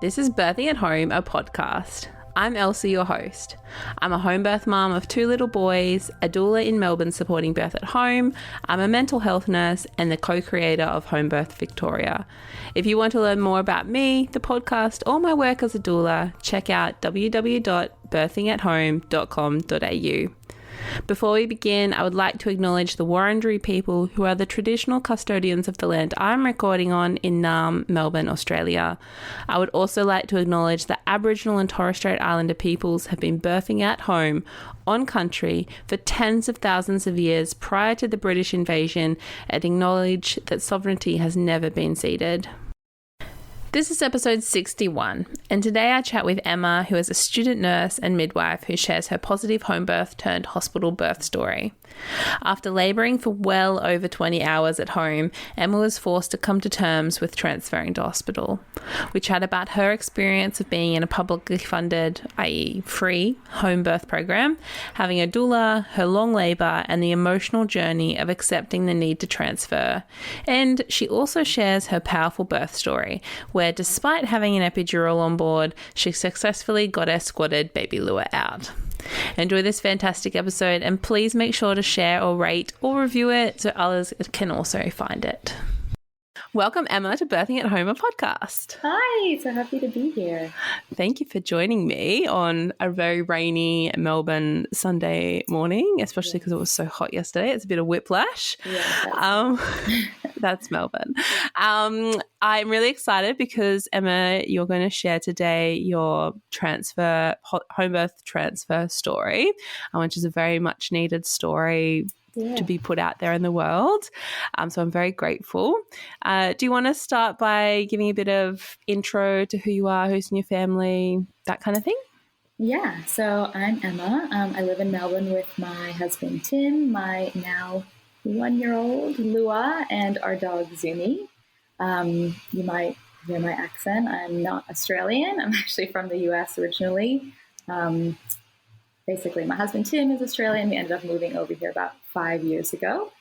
This is Birthing at Home, a podcast. I'm Elsie, your host. I'm a home birth mum of 2 little boys, a doula in Melbourne supporting birth at home. I'm a mental health nurse and the co-creator of Home Birth Victoria. If you want to learn more about me, the podcast, or my work as a doula, check out www.birthingathome.apodcast. Before we begin, I would like to acknowledge the Wurundjeri people who are the traditional custodians of the land I'm recording on in Naarm, Melbourne, Australia. I would also like to acknowledge that Aboriginal and Torres Strait Islander peoples have been birthing at home on country for tens of thousands of years prior to the British invasion and acknowledge that sovereignty has never been ceded. This is episode 61, and today I chat with Emma, who is a student nurse and midwife who shares her positive home birth turned hospital birth story. After labouring for well over 20 hours at home, Emma was forced to come to terms with transferring to hospital. We chat about her experience of being in a publicly funded, i.e. free, home birth program, having a doula, her long labour, and the emotional journey of accepting the need to transfer. And she also shares her powerful birth story, where despite having an epidural on board, she successfully got her squatted baby Lua out. Enjoy this fantastic episode, and please make sure to share or rate or review it so others can also find it. Welcome, Emma, to Birthing at Home, a podcast. Hi, so happy to be here. Thank you for joining me on a very rainy Melbourne Sunday morning, especially because it was so hot yesterday. It's a bit of whiplash. Yeah, that's Melbourne. I'm really excited because, Emma, you're going to share today your home birth transfer story, which is a very much needed story to be put out there in the world. So I'm very grateful. Do you want to start by giving a bit of intro to who you are, who's in your family, that kind of thing? Yeah, so I'm Emma. I live in Melbourne with my husband, Tim, my now 1-year-old Lua, and our dog, Zumi. You might hear my accent. I'm not Australian. I'm actually from the US originally. Basically, my husband, Tim, is Australian. We ended up moving over here about 5 years ago.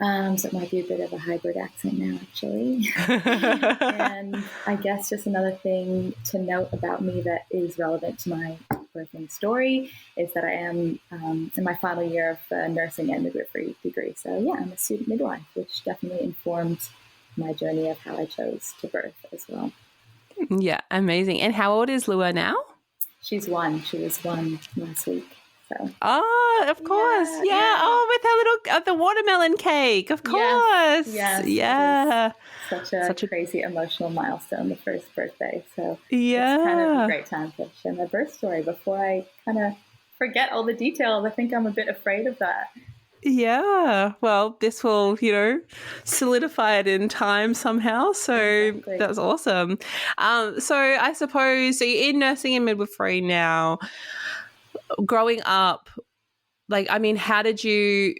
So it might be a bit of a hybrid accent now, actually. And I guess just another thing to note about me that is relevant to my birthing story is that I am in my final year of nursing and midwifery degree. So yeah, I'm a student midwife, which definitely informed my journey of how I chose to birth as well. Yeah, amazing. And how old is Lua now? She's 1. She was 1 last week. So. Oh, of course. Yeah. Oh, with her little, the watermelon cake. Of course. Yes. Yeah. Such a crazy emotional milestone, the first birthday. So yeah, it's kind of a great time to share my birth story before I kind of forget all the details. I think I'm a bit afraid of that. Yeah. Well, this will, solidify it in time somehow. So exactly. That's awesome. So I suppose, so you're in nursing and midwifery now. Growing up, how did you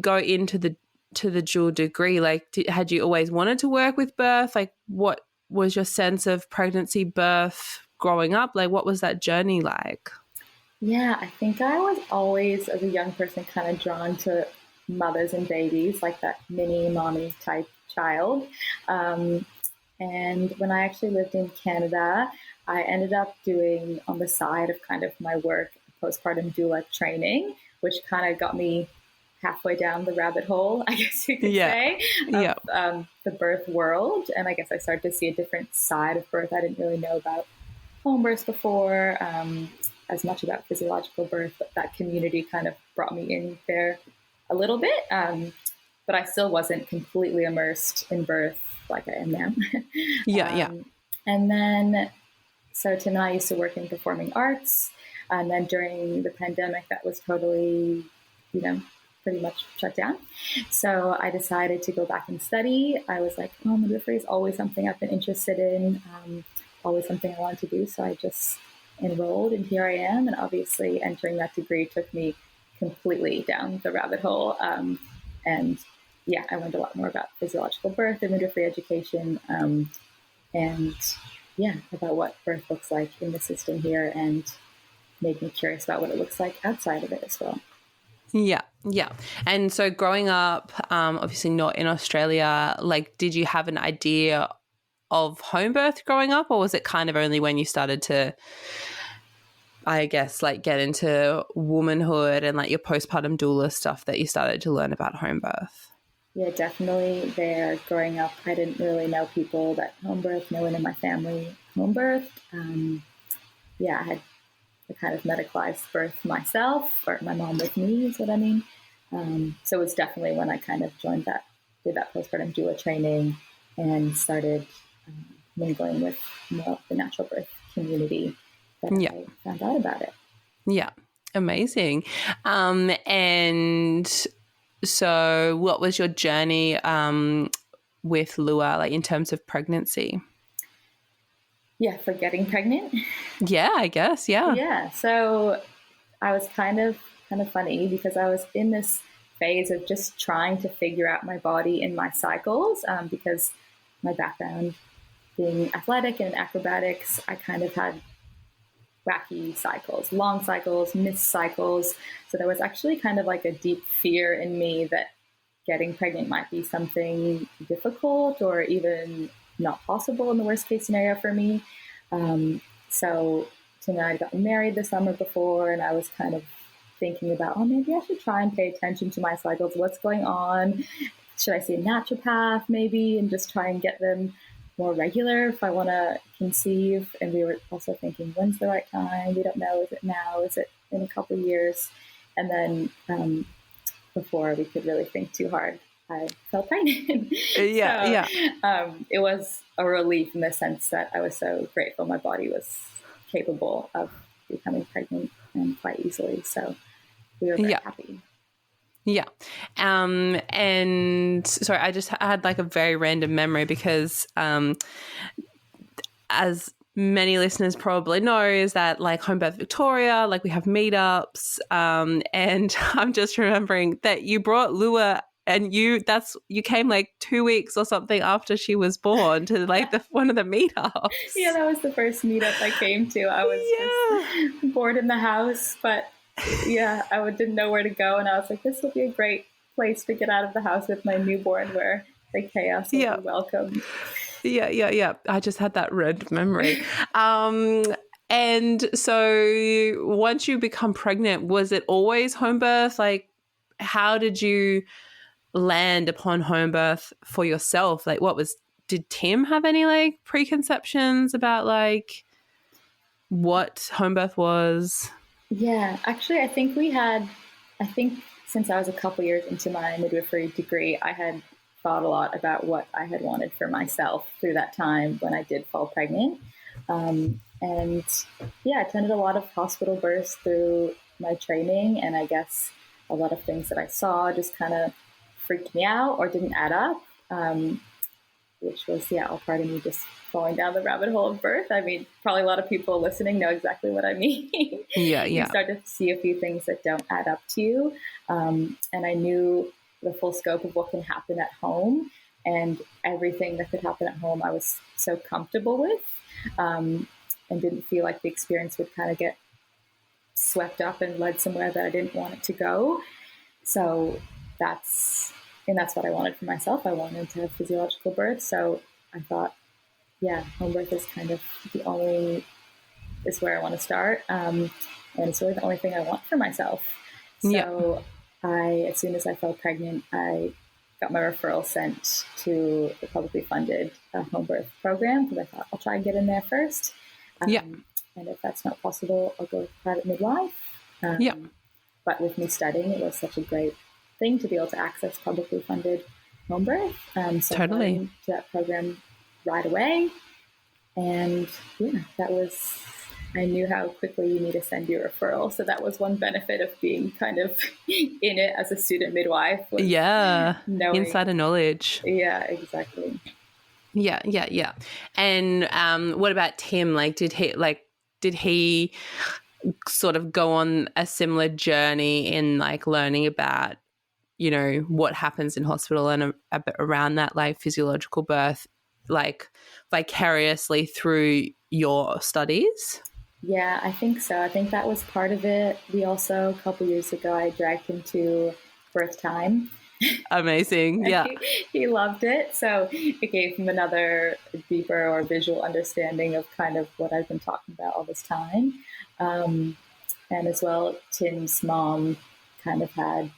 go into the dual degree? Had you always wanted to work with birth? What was your sense of pregnancy, birth growing up? What was that journey like? Yeah, I think I was always, as a young person, kind of drawn to mothers and babies, like that mini mommy type child. And when I actually lived in Canada, I ended up doing on the side of kind of my work postpartum doula training, which kind of got me halfway down the rabbit hole, I guess you could say, of the birth world. And I guess I started to see a different side of birth. I didn't really know about home births before, as much about physiological birth, but that community kind of brought me in there a little bit. But I still wasn't completely immersed in birth like I am now. And then, so Tim and I used to work in performing arts. And then during the pandemic, that was totally, pretty much shut down. So I decided to go back and study. I was like, midwifery is always something I've been interested in, always something I wanted to do. So I just enrolled, and here I am. And obviously entering that degree took me completely down the rabbit hole. And yeah, I learned a lot more about physiological birth and midwifery education, and about what birth looks like in the system here, and made me curious about what it looks like outside of it as well. Yeah. And so growing up, obviously not in Australia, did you have an idea of home birth growing up, or was it kind of only when you started to, I guess, like get into womanhood and like your postpartum doula stuff that you started to learn about home birth? Yeah, definitely there. Growing up, I didn't really know people that home birth. No one in my family home birthed. I had a kind of medicalized birth myself, or my mom with me is what I mean. So it was definitely when I kind of did that postpartum doula training and started mingling with more of the natural birth community that I found out about it. Yeah, amazing. And so what was your journey with Lua, like in terms of pregnancy? Yeah, for getting pregnant? Yeah, I guess, yeah. Yeah, so I was kind of funny because I was in this phase of just trying to figure out my body and my cycles because my background being athletic and acrobatics, I kind of had wacky cycles, long cycles, missed cycles. So there was actually kind of like a deep fear in me that getting pregnant might be something difficult or even not possible in the worst case scenario for me. So Tina, I got married the summer before, and I was kind of thinking about, maybe I should try and pay attention to my cycles. What's going on? Should I see a naturopath maybe and just try and get them more regular if I want to conceive? And we were also thinking, when's the right time? We don't know. Is it now? Is it in a couple of years? And then before we could really think too hard, I fell pregnant. It was a relief in the sense that I was so grateful my body was capable of becoming pregnant and quite easily. So we were very happy. Yeah. And sorry, I just had like a very random memory because as many listeners probably know is that like Home Birth Victoria, like we have meetups, and I'm just remembering that you brought Lua and you came like 2 weeks or something after she was born to like one of the meetups. Yeah, that was the first meetup I came to. I was just bored in the house, but I didn't know where to go, and I was like, this will be a great place to get out of the house with my newborn where the chaos will be welcome. Yeah. I just had that red memory. And so once you become pregnant, was it always home birth? Like, how did you land upon home birth for yourself? Like, did Tim have any like preconceptions about like what home birth was? Yeah, actually, I think since I was a couple years into my midwifery degree, I had thought a lot about what I had wanted for myself through that time when I did fall pregnant. I attended a lot of hospital births through my training, and I guess a lot of things that I saw just kind of freaked me out or didn't add up, which was, all part of me just falling down the rabbit hole of birth. I mean, probably a lot of people listening know exactly what I mean. You start to see a few things that don't add up to you. And I knew the full scope of what can happen at home, and everything that could happen at home I was so comfortable with, and didn't feel like the experience would kind of get swept up and led somewhere that I didn't want it to go. So that's what I wanted for myself. I wanted to have physiological birth. So I thought, home birth is kind of is where I want to start. And it's really the only thing I want for myself. So as soon as I fell pregnant, I got my referral sent to the publicly funded home birth program because I thought I'll try and get in there first. And if that's not possible, I'll go with private midwife. But with me studying, it was such a great thing to be able to access publicly funded home birth. So I went into that program right away. And I knew how quickly you need to send your referral. So that was one benefit of being kind of in it as a student midwife. Knowing, insider knowledge. Yeah, exactly. Yeah. And what about Tim? Like, did he sort of go on a similar journey in like learning about, what happens in hospital and around that like physiological birth, like vicariously through your studies? Yeah, I think so. I think that was part of it. We also, a couple years ago, I dragged him to birth time. Amazing. Yeah. He loved it. So it gave him another deeper or visual understanding of kind of what I've been talking about all this time. And as well, Tim's mom kind of had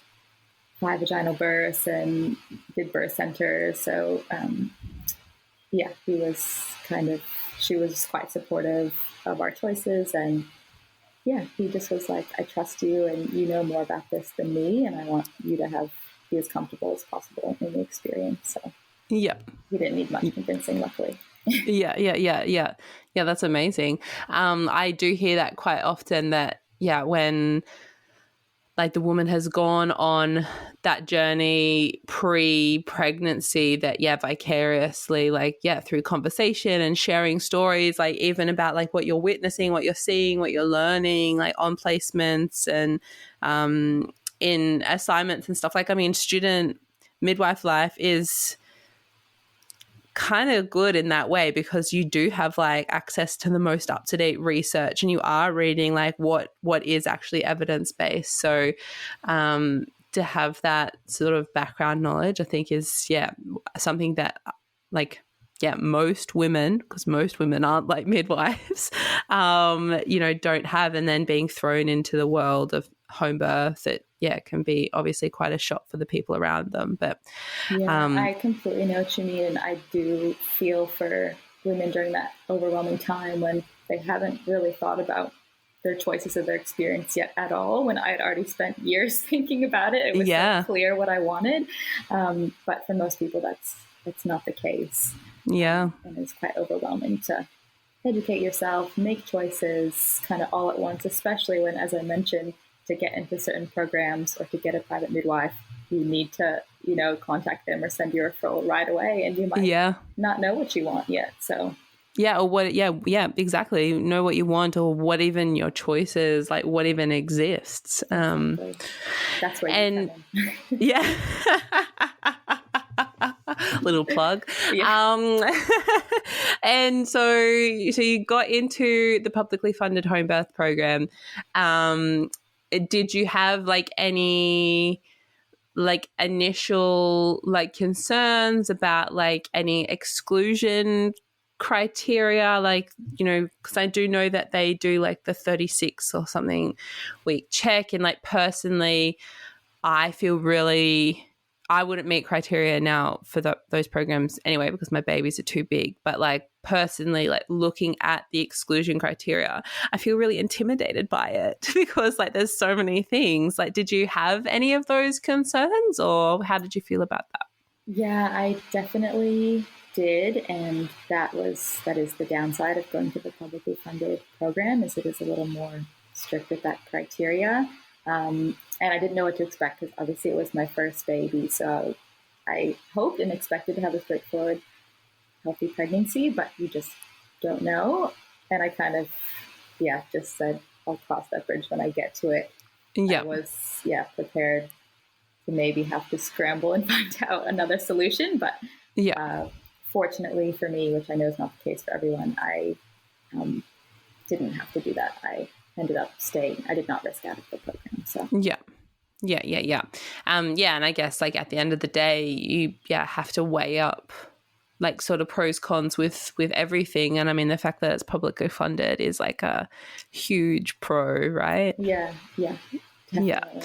5 vaginal births and did birth centers. So yeah, she was quite supportive of our choices. And yeah, he just was like, I trust you and you know more about this than me. And I want you to be as comfortable as possible in the experience. So yeah, he didn't need much convincing, luckily. Yeah, that's amazing. I do hear that quite often that, when like the woman has gone on that journey pre-pregnancy, that vicariously, like through conversation and sharing stories, like even about like what you're witnessing, what you're seeing, what you're learning, like on placements and in assignments and stuff. Like, I mean, student midwife life is kind of good in that way because you do have like access to the most up-to-date research and you are reading like what is actually evidence-based. So to have that sort of background knowledge, I think is something that most women, because most women aren't like midwives, don't have, and then being thrown into the world of home birth, it can be obviously quite a shock for the people around them. But I completely know what you mean, and I do feel for women during that overwhelming time when they haven't really thought about their choices or their experience yet at all, when I had already spent years thinking about it. It was so clear what I wanted, but for most people that's not the case. And it's quite overwhelming to educate yourself, make choices kind of all at once, especially when, as I mentioned, to get into certain programs or to get a private midwife, you need to, contact them or send your referral right away, and you might not know what you want yet. So exactly. Know what you want, or what even your choice is, like what even exists. Exactly. That's where you come in. Little plug. And so you got into the publicly funded home birth program. Did you have like any like initial like concerns about like any exclusion criteria, like, because I do know that they do like the 36 or something week check, and like personally I wouldn't meet criteria now for those programs anyway because my babies are too big. But like personally, like looking at the exclusion criteria, I feel really intimidated by it because like there's so many things. Like, did you have any of those concerns, or how did you feel about that? Yeah, I definitely did. And that is the downside of going to the publicly funded program, is it is a little more strict with that criteria. And I didn't know what to expect because obviously it was my first baby. So I hoped and expected to have a straightforward, healthy pregnancy, but you just don't know. And I kind of, just said, I'll cross that bridge when I get to it. I was, prepared to maybe have to scramble and find out another solution. But fortunately for me, which I know is not the case for everyone, I didn't have to do that. I ended up staying. I did not risk out of the program. So and I guess like at the end of the day, you have to weigh up like sort of pros cons with everything. And I mean, the fact that it's publicly funded is like a huge pro, right? Definitely.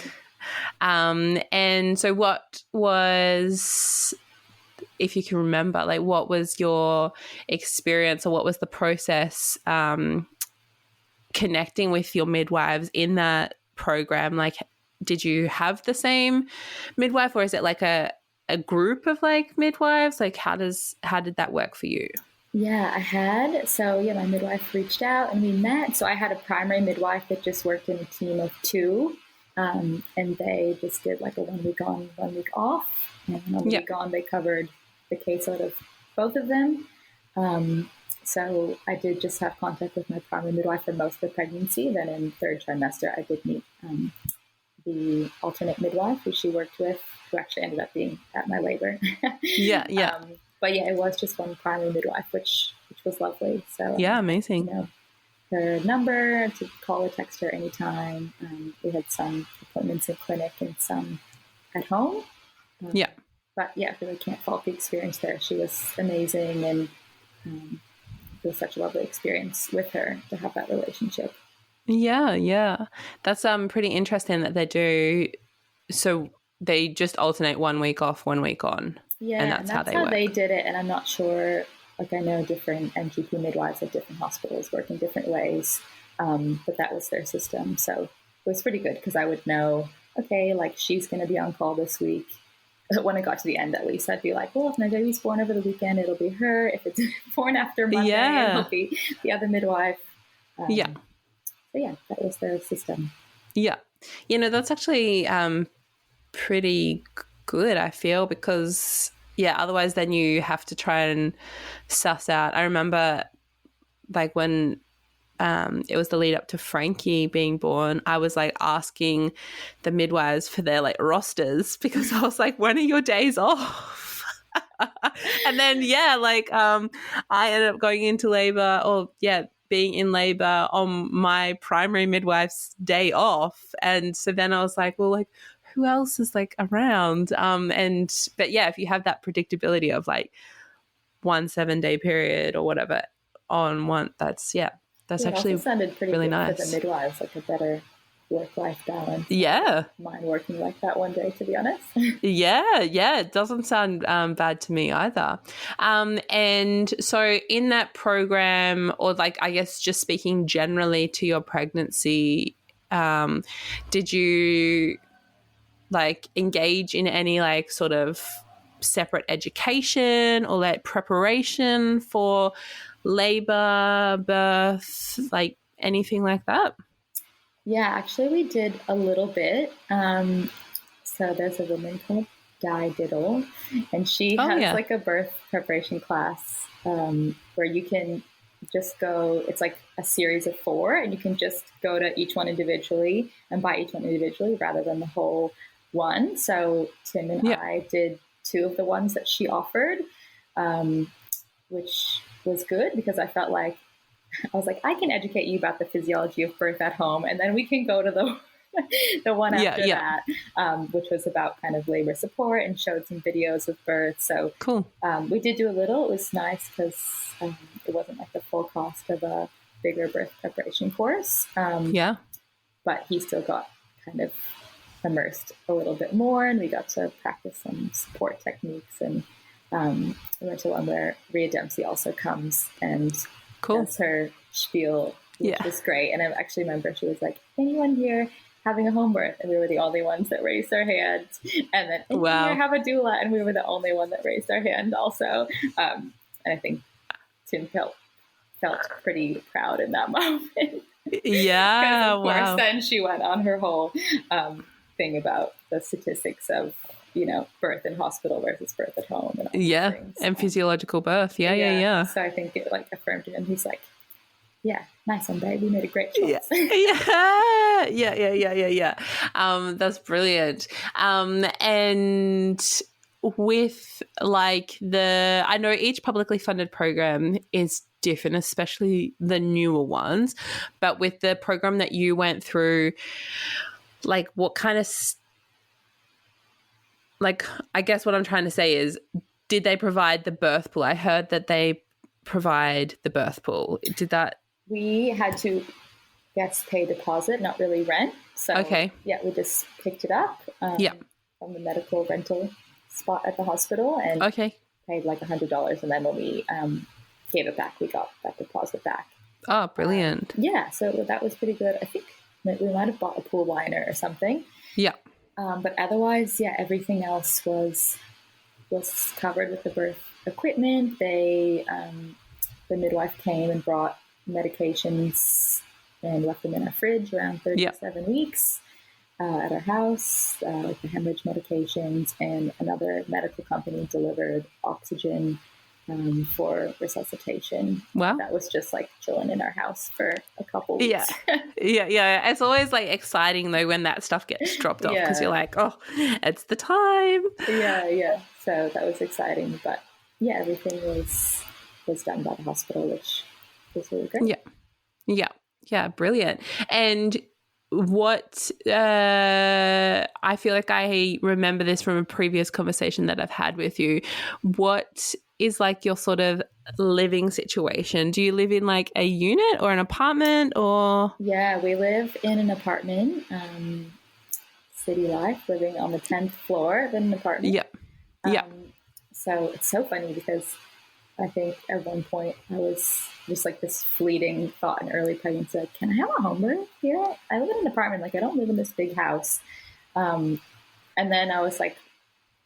And so what was, if you can remember, like what was your experience, or what was the process connecting with your midwives in that program? Like, did you have the same midwife, or is it like a group of like midwives? Like how did that work for you? Yeah, I had. So my midwife reached out and we met. So I had a primary midwife that just worked in a team of 2. And they just did like a 1 week on, 1 week off. And on the week on, they covered the caseload of both of them. So I did just have contact with my primary midwife for most of the pregnancy. Then in 3rd trimester, I did meet the alternate midwife who she worked with, who actually ended up being at my labor. But it was just one primary midwife, which was lovely. So amazing. Her number to call or text her anytime. We had some appointments in clinic and some at home. Yeah. But yeah, I really can't fault the experience there. She was amazing, and it was such a lovely experience with her to have that relationship. Yeah, yeah. That's pretty interesting that they do. So they just alternate 1 week off, 1 week on. Yeah, and that's how they work. they did it. And I'm not sure, like I know different MGP midwives at different hospitals work in different ways, but that was their system. So it was pretty good because I would know, okay, like she's going to be on call this week. When I got to the end, at least, I'd be like, well, if my baby's born over the weekend, it'll be her. If it's born after Monday, it'll be the other midwife. So yeah, that was their system. Yeah. You know, that's actually pretty good, I feel, because, yeah, otherwise then you have to try and suss out. I remember, like, when it was the lead up to Frankie being born, I was like asking the midwives for their like rosters because I was like, when are your days off? And then I ended up going into labor, or being in labor on my primary midwife's day off. And so then I was like, well, like, who else is like around? But if you have that predictability of like 1 7-day period or whatever on one, that's actually sounded pretty really good nice for the midwives, like a better work-life balance. Yeah. Mine working like that one day, to be honest. Yeah, it doesn't sound bad to me either. And so in that program, or like, I guess just speaking generally to your pregnancy, did you like engage in any like sort of separate education or like preparation for labor, birth, like anything like that? Yeah, actually we did a little bit. So there's a woman called Di Diddle, and she has like a birth preparation class where you can just go, it's like a series of 4, and you can just go to each one individually and buy each one individually rather than the whole one. So Tim and I did 2 of the ones that she offered, which was good because I felt like, I was like, I can educate you about the physiology of birth at home, and then we can go to the one after that, which was about kind of labor support and showed some videos of birth. So cool. We did do a little. It was nice because it wasn't like the full cost of a bigger birth preparation course. But he still got kind of immersed a little bit more, and we got to practice some support techniques. And we went to one where Rhea Dempsey also comes and does her spiel, which was great. And I actually remember she was like, anyone here having a home birth? And we were the only ones that raised our hands. And then anyone here have a doula? And we were the only one that raised our hand also. And I think Tim felt pretty proud in that moment. Yeah, of course, then she went on her whole thing about the statistics of, you know, birth in hospital versus birth at home. And and physiological birth. Yeah. So I think it like affirmed him. He's like, yeah, nice one, babe. We made a great choice. Yeah. That's brilliant. And with like I know each publicly funded program is different, especially the newer ones, but with the program that you went through, like what kind of like, I guess what I'm trying to say is, did they provide the birth pool? I heard that they provide the birth pool. Did that? We had to, pay deposit, not really rent. So, we just picked it up from the medical rental spot at the hospital and paid like $100. And then when we gave it back, we got that deposit back. Oh, brilliant. So that was pretty good. I think we might have bought a pool liner or something. Yeah. But otherwise, everything else was covered with the birth equipment. They, the midwife came and brought medications and left them in our fridge around 37 weeks at our house, like the hemorrhage medications, and another medical company delivered oxygen for resuscitation. Wow. That was just like chilling in our house for a couple weeks. Yeah. It's always like exciting though when that stuff gets dropped off because you're like, oh, it's the time. Yeah. So that was exciting. But everything was done by the hospital, which was really great. Yeah, brilliant. And what I feel like I remember this from a previous conversation that I've had with you. What is like your sort of living situation? Do you live in like a unit or an apartment or? Yeah, we live in an apartment, city life, living on the 10th floor of an apartment. Yeah. Yeah. So it's so funny because I think at one point I was just like this fleeting thought in early pregnancy, like, can I have a home birth here? I live in an apartment, like I don't live in this big house. And then I was like,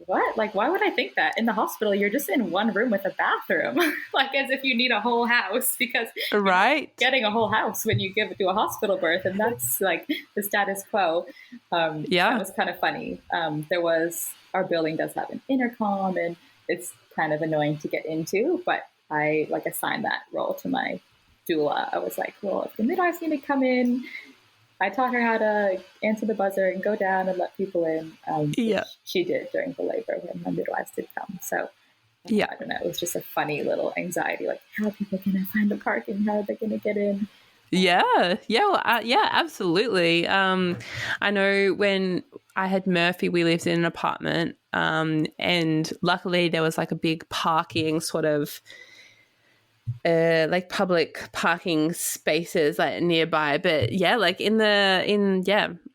what? Like, why would I think that? In the hospital, you're just in one room with a bathroom, like as if you need a whole house, because right, you're getting a whole house when you give it to a hospital birth, and that's like the status quo. That was kind of funny. Our building does have an intercom, and it's kind of annoying to get into, but I like assigned that role to my doula. I was like, well, if the midwives need to come in, I taught her how to answer the buzzer and go down and let people in. Which she did during the labor when my midwives did come. So I don't know. It was just a funny little anxiety, like how are people going to find the parking? How are they going to get in? Well, absolutely. I know when I had Murphy, we lived in an apartment, and luckily there was like a big parking sort of like public parking spaces like nearby, but like in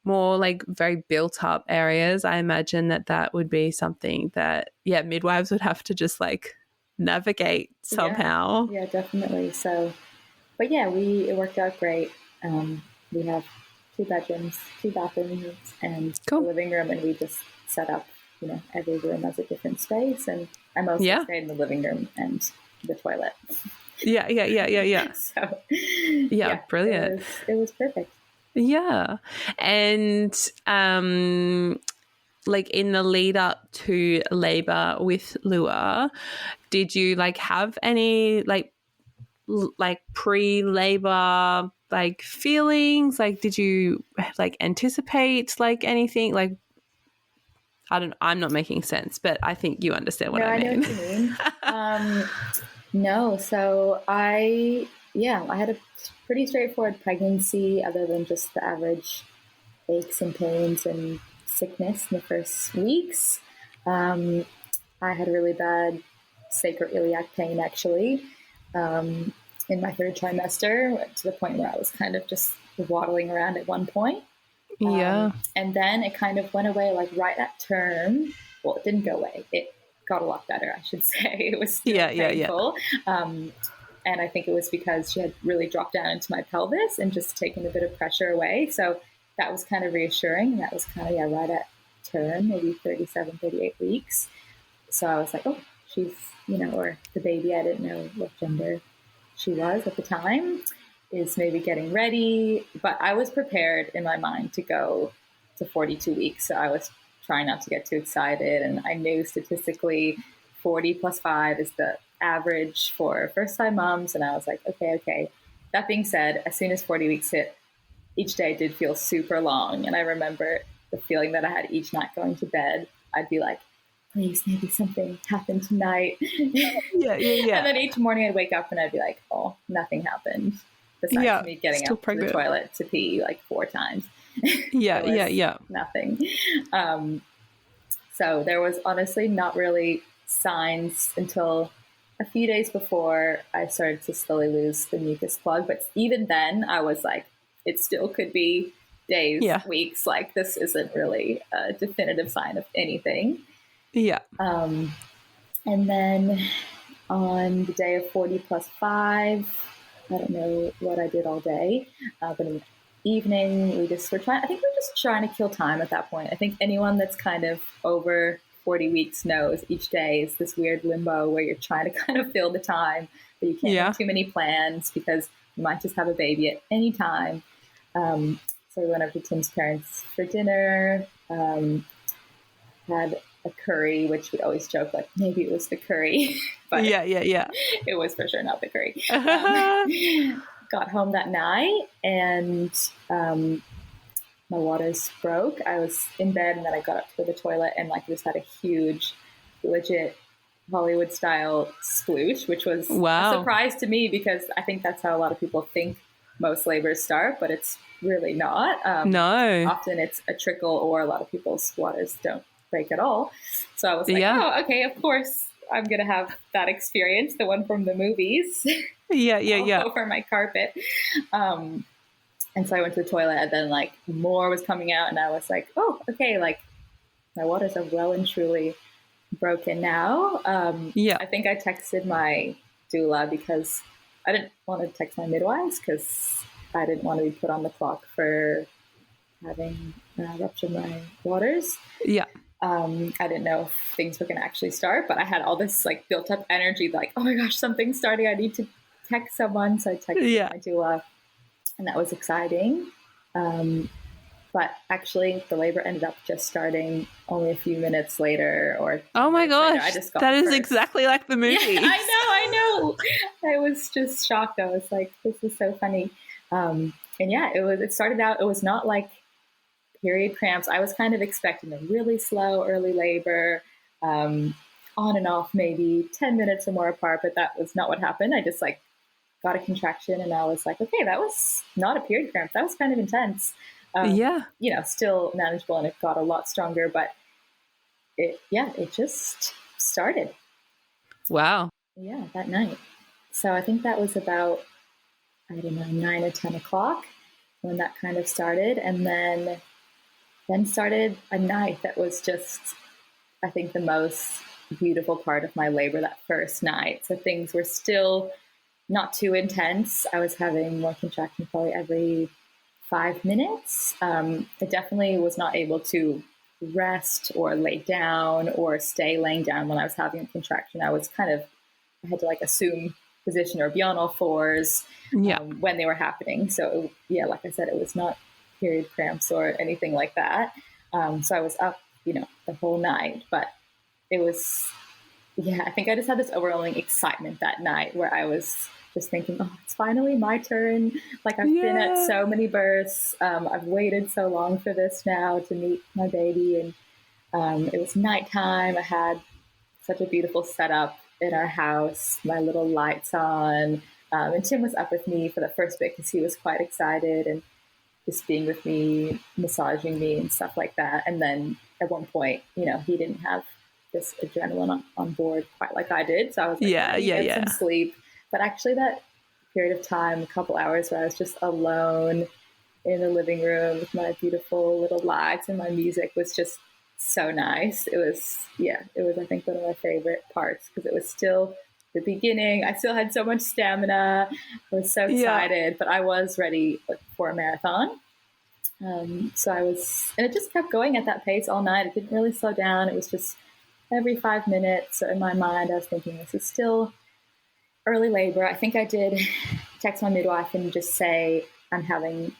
more like very built up areas, I imagine that would be something that midwives would have to just like navigate somehow. Yeah, definitely. So but it worked out great. We have 2 bedrooms, 2 bathrooms, and a living room, and we just set up, every room has a different space, and I mostly stayed in the living room and the toilet. Yeah. So, brilliant. It was perfect. Yeah. And like in the lead up to labor with Lua, did you like have any like pre-labor like feelings? Like did you like anticipate like anything? Like I'm not making sense, but I think you understand what I mean. I know what you mean. No, so I had a pretty straightforward pregnancy, other than just the average aches and pains and sickness in the first weeks. I had really bad sacroiliac pain, actually, in my 3rd trimester, to the point where I was kind of just waddling around at one point. And then it kind of went away, like right at term. Well, it didn't go away. It got a lot better, I should say. It was still painful. And I think it was because she had really dropped down into my pelvis and just taken a bit of pressure away. So that was kind of reassuring. That was kind of, right at term, maybe 37, 38 weeks. So I was like, oh, she's, or the baby, I didn't know what gender she was at the time, is maybe getting ready. But I was prepared in my mind to go to 42 weeks. So I was trying not to get too excited. And I knew statistically 40 plus 5 is the average for first-time moms. And I was like, okay. That being said, as soon as 40 weeks hit, each day did feel super long. And I remember the feeling that I had each night going to bed. I'd be like, please, maybe something happened tonight. Yeah. And then each morning I'd wake up and I'd be like, oh, nothing happened. Besides me getting up to the toilet to pee like 4 times. Nothing. So there was honestly not really signs until a few days before I started to slowly lose the mucus plug. But even then I was like, it still could be days, weeks. Like this isn't really a definitive sign of anything. Yeah. And then on the day of 40 plus 5, I don't know what I did all day, but in the evening, we were just trying to kill time at that point. I think anyone that's kind of over 40 weeks knows each day is this weird limbo where you're trying to kind of fill the time, but you can't have too many plans because you might just have a baby at any time. So we went over to Tim's parents for dinner, had a curry, which we always joke like maybe it was the curry, but it was for sure not the curry. Got home that night and my waters broke. I was in bed and then I got up to the toilet and like just had a huge, legit Hollywood style sploosh, which was a surprise to me because I think that's how a lot of people think most labors start, but it's really not. No. Often it's a trickle, or a lot of people's waters don't break at all. So I was like, oh, okay, of course I'm going to have that experience, the one from the movies. Yeah. Over my carpet. And so I went to the toilet, and then like more was coming out, and I was like, oh, okay, like my waters are well and truly broken now. I think I texted my doula because I didn't want to text my midwives because I didn't want to be put on the clock for having ruptured my waters. Yeah. I didn't know if things were going to actually start, but I had all this like built up energy, like, oh my gosh, something's starting. I need to text someone. So I texted my doula, and that was exciting. But actually the labor ended up just starting only a few minutes later, or oh my gosh, I just got that is exactly like the movie. Yeah, I know. I was just shocked. I was like, this is so funny. And yeah, it started out, it was not like period cramps. I was kind of expecting a really slow early labor, on and off, maybe 10 minutes or more apart, but that was not what happened. I just like got a contraction, and I was like, okay, that was not a period cramp. That was kind of intense. Still manageable, and it got a lot stronger, but it just started. Wow. Yeah, that night. So I think that was about, 9 or 10 o'clock when that kind of started. And then started a night that was just, I think, the most beautiful part of my labor, that first night. So things were still not too intense. I was having more contractions probably every 5 minutes. I definitely was not able to rest or lay down or stay laying down when I was having a contraction. I had to like assume position or be on all fours when they were happening. So like I said, it was not period cramps or anything like that. So I was up, the whole night, but it was, I think I just had this overwhelming excitement that night where I was just thinking, oh, it's finally my turn. Like I've been at so many births. I've waited so long for this now to meet my baby. And it was nighttime. I had such a beautiful setup in our house, my little lights on. And Tim was up with me for the first bit because he was quite excited and just being with me, massaging me and stuff like that. And then at one point, he didn't have this adrenaline on board quite like I did. So I was like, get some sleep. But actually that period of time, a couple hours where I was just alone in the living room with my beautiful little lights and my music was just so nice. It was, I think, one of my favorite parts because it was still the beginning. I still had so much stamina. I was so excited, but I was ready for a marathon. So I was, and it just kept going at that pace all night. It didn't really slow down. It was just every 5 minutes. So in my mind, I was thinking, this is still early labor. I think I did text my midwife and just say, I'm having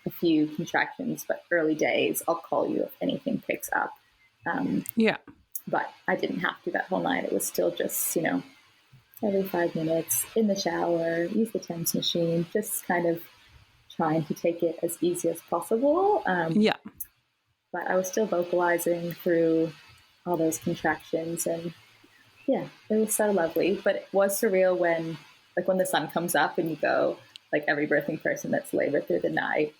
a few contractions, but early days, I'll call you if anything picks up. But I didn't have to that whole night. It was still just, every 5 minutes in the shower, use the TENS machine, just kind of trying to take it as easy as possible. But I was still vocalizing through all those contractions, and it was so lovely. But it was surreal when the sun comes up and you go, like every birthing person that's labored through the night,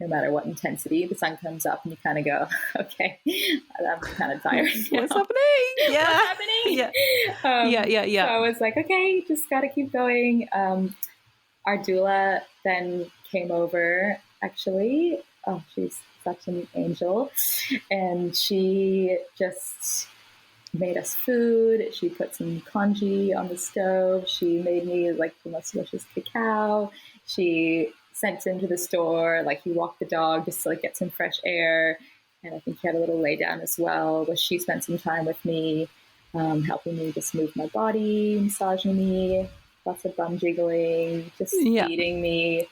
no matter what intensity, the sun comes up and you kind of go, okay, I'm kind of tired. What's happening? Yeah. What's happening? So I was like, okay, just got to keep going. Our doula then came over, actually. Oh, she's such an angel. And she just made us food. She put some congee on the stove. She made me the most delicious cacao. She sent him to the store. He walked the dog just to get some fresh air. And I think he had a little lay down as well, where she spent some time with me, helping me just move my body, massaging me, lots of bum jiggling, just feeding me,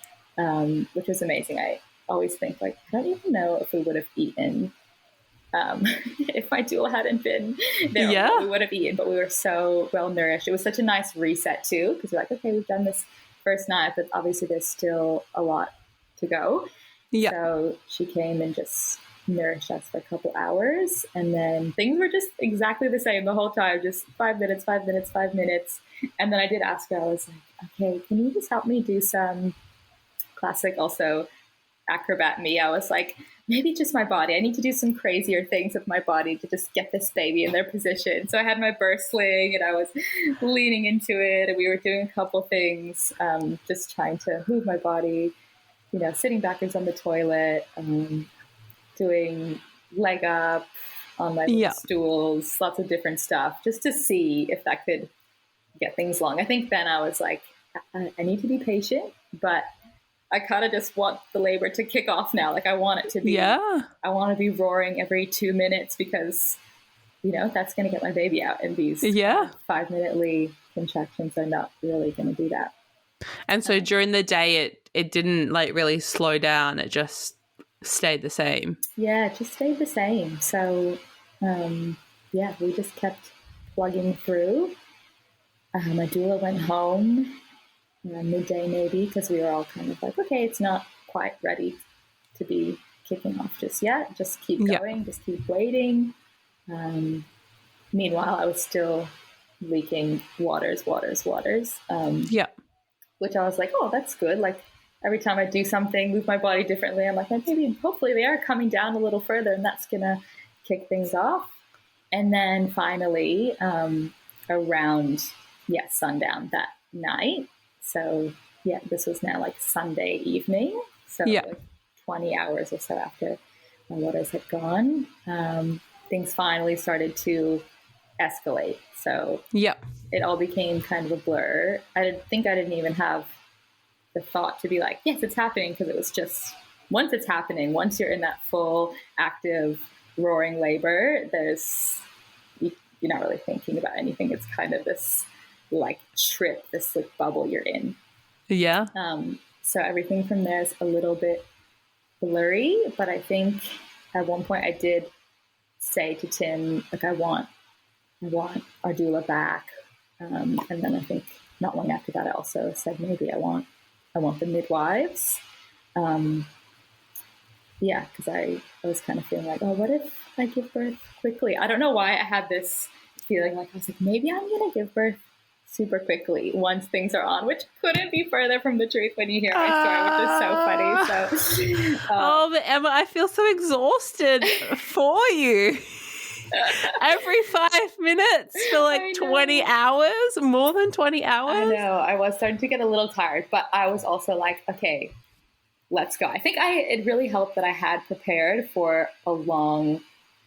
which was amazing. I always think I don't even know if we would have eaten if my doula hadn't been there. We would have eaten, but we were so well nourished. It was such a nice reset too, because we're like, okay, we've done this first night, but obviously there's still a lot to go. So she came and just nourished us for a couple hours, and then things were just exactly the same the whole time, just 5 minutes. And then I did ask her, I was like, okay, can you just help me do some classic also acrobat me. I was like, maybe just my body. I need to do some crazier things with my body to just get this baby in their position. So I had my birth sling and I was leaning into it, and we were doing a couple things, just trying to move my body, you know, sitting backwards on the toilet, doing leg up on my stools, lots of different stuff, just to see if that could get things long. I think then I was like, I need to be patient, but I kind of just want the labor to kick off now. Like I want it to be, I want to be roaring every 2 minutes because, you know, that's going to get my baby out, and these 5-minute contractions are not really going to do that. And so during the day, it didn't like really slow down. It just stayed the same. Yeah, it just stayed the same. So, we just kept plugging through. My doula went home midday maybe, because we were all kind of like, okay, it's not quite ready to be kicking off just yet. Just keep going, just keep waiting. Meanwhile, I was still leaking waters. Which I was like, oh, that's good. Like every time I do something, move my body differently, I'm like, maybe hopefully they are coming down a little further, and that's going to kick things off. And then finally, around sundown that night. So this was now like Sunday evening. So like 20 hours or so after my waters had gone, things finally started to escalate. So it all became kind of a blur. I didn't even have the thought to be like, yes, it's happening, because it was just, once it's happening, once you're in that full active roaring labor, you're not really thinking about anything. It's kind of this like trip, this like bubble you're in. So everything from there is a little bit blurry, but I think at one point I did say to Tim, like, I want our doula back. And then I think not long after that I also said, maybe I want the midwives. Because I was kind of feeling like, oh, what if I give birth quickly? I don't know why I had this feeling like, I was like, maybe I'm going to give birth super quickly once things are on, which couldn't be further from the truth when you hear my story, which is so funny. So, but Emma, I feel so exhausted for you. Every 5 minutes for like 20 hours, more than 20 hours. I know. I was starting to get a little tired, but I was also like, okay, let's go. I think it really helped that I had prepared for a long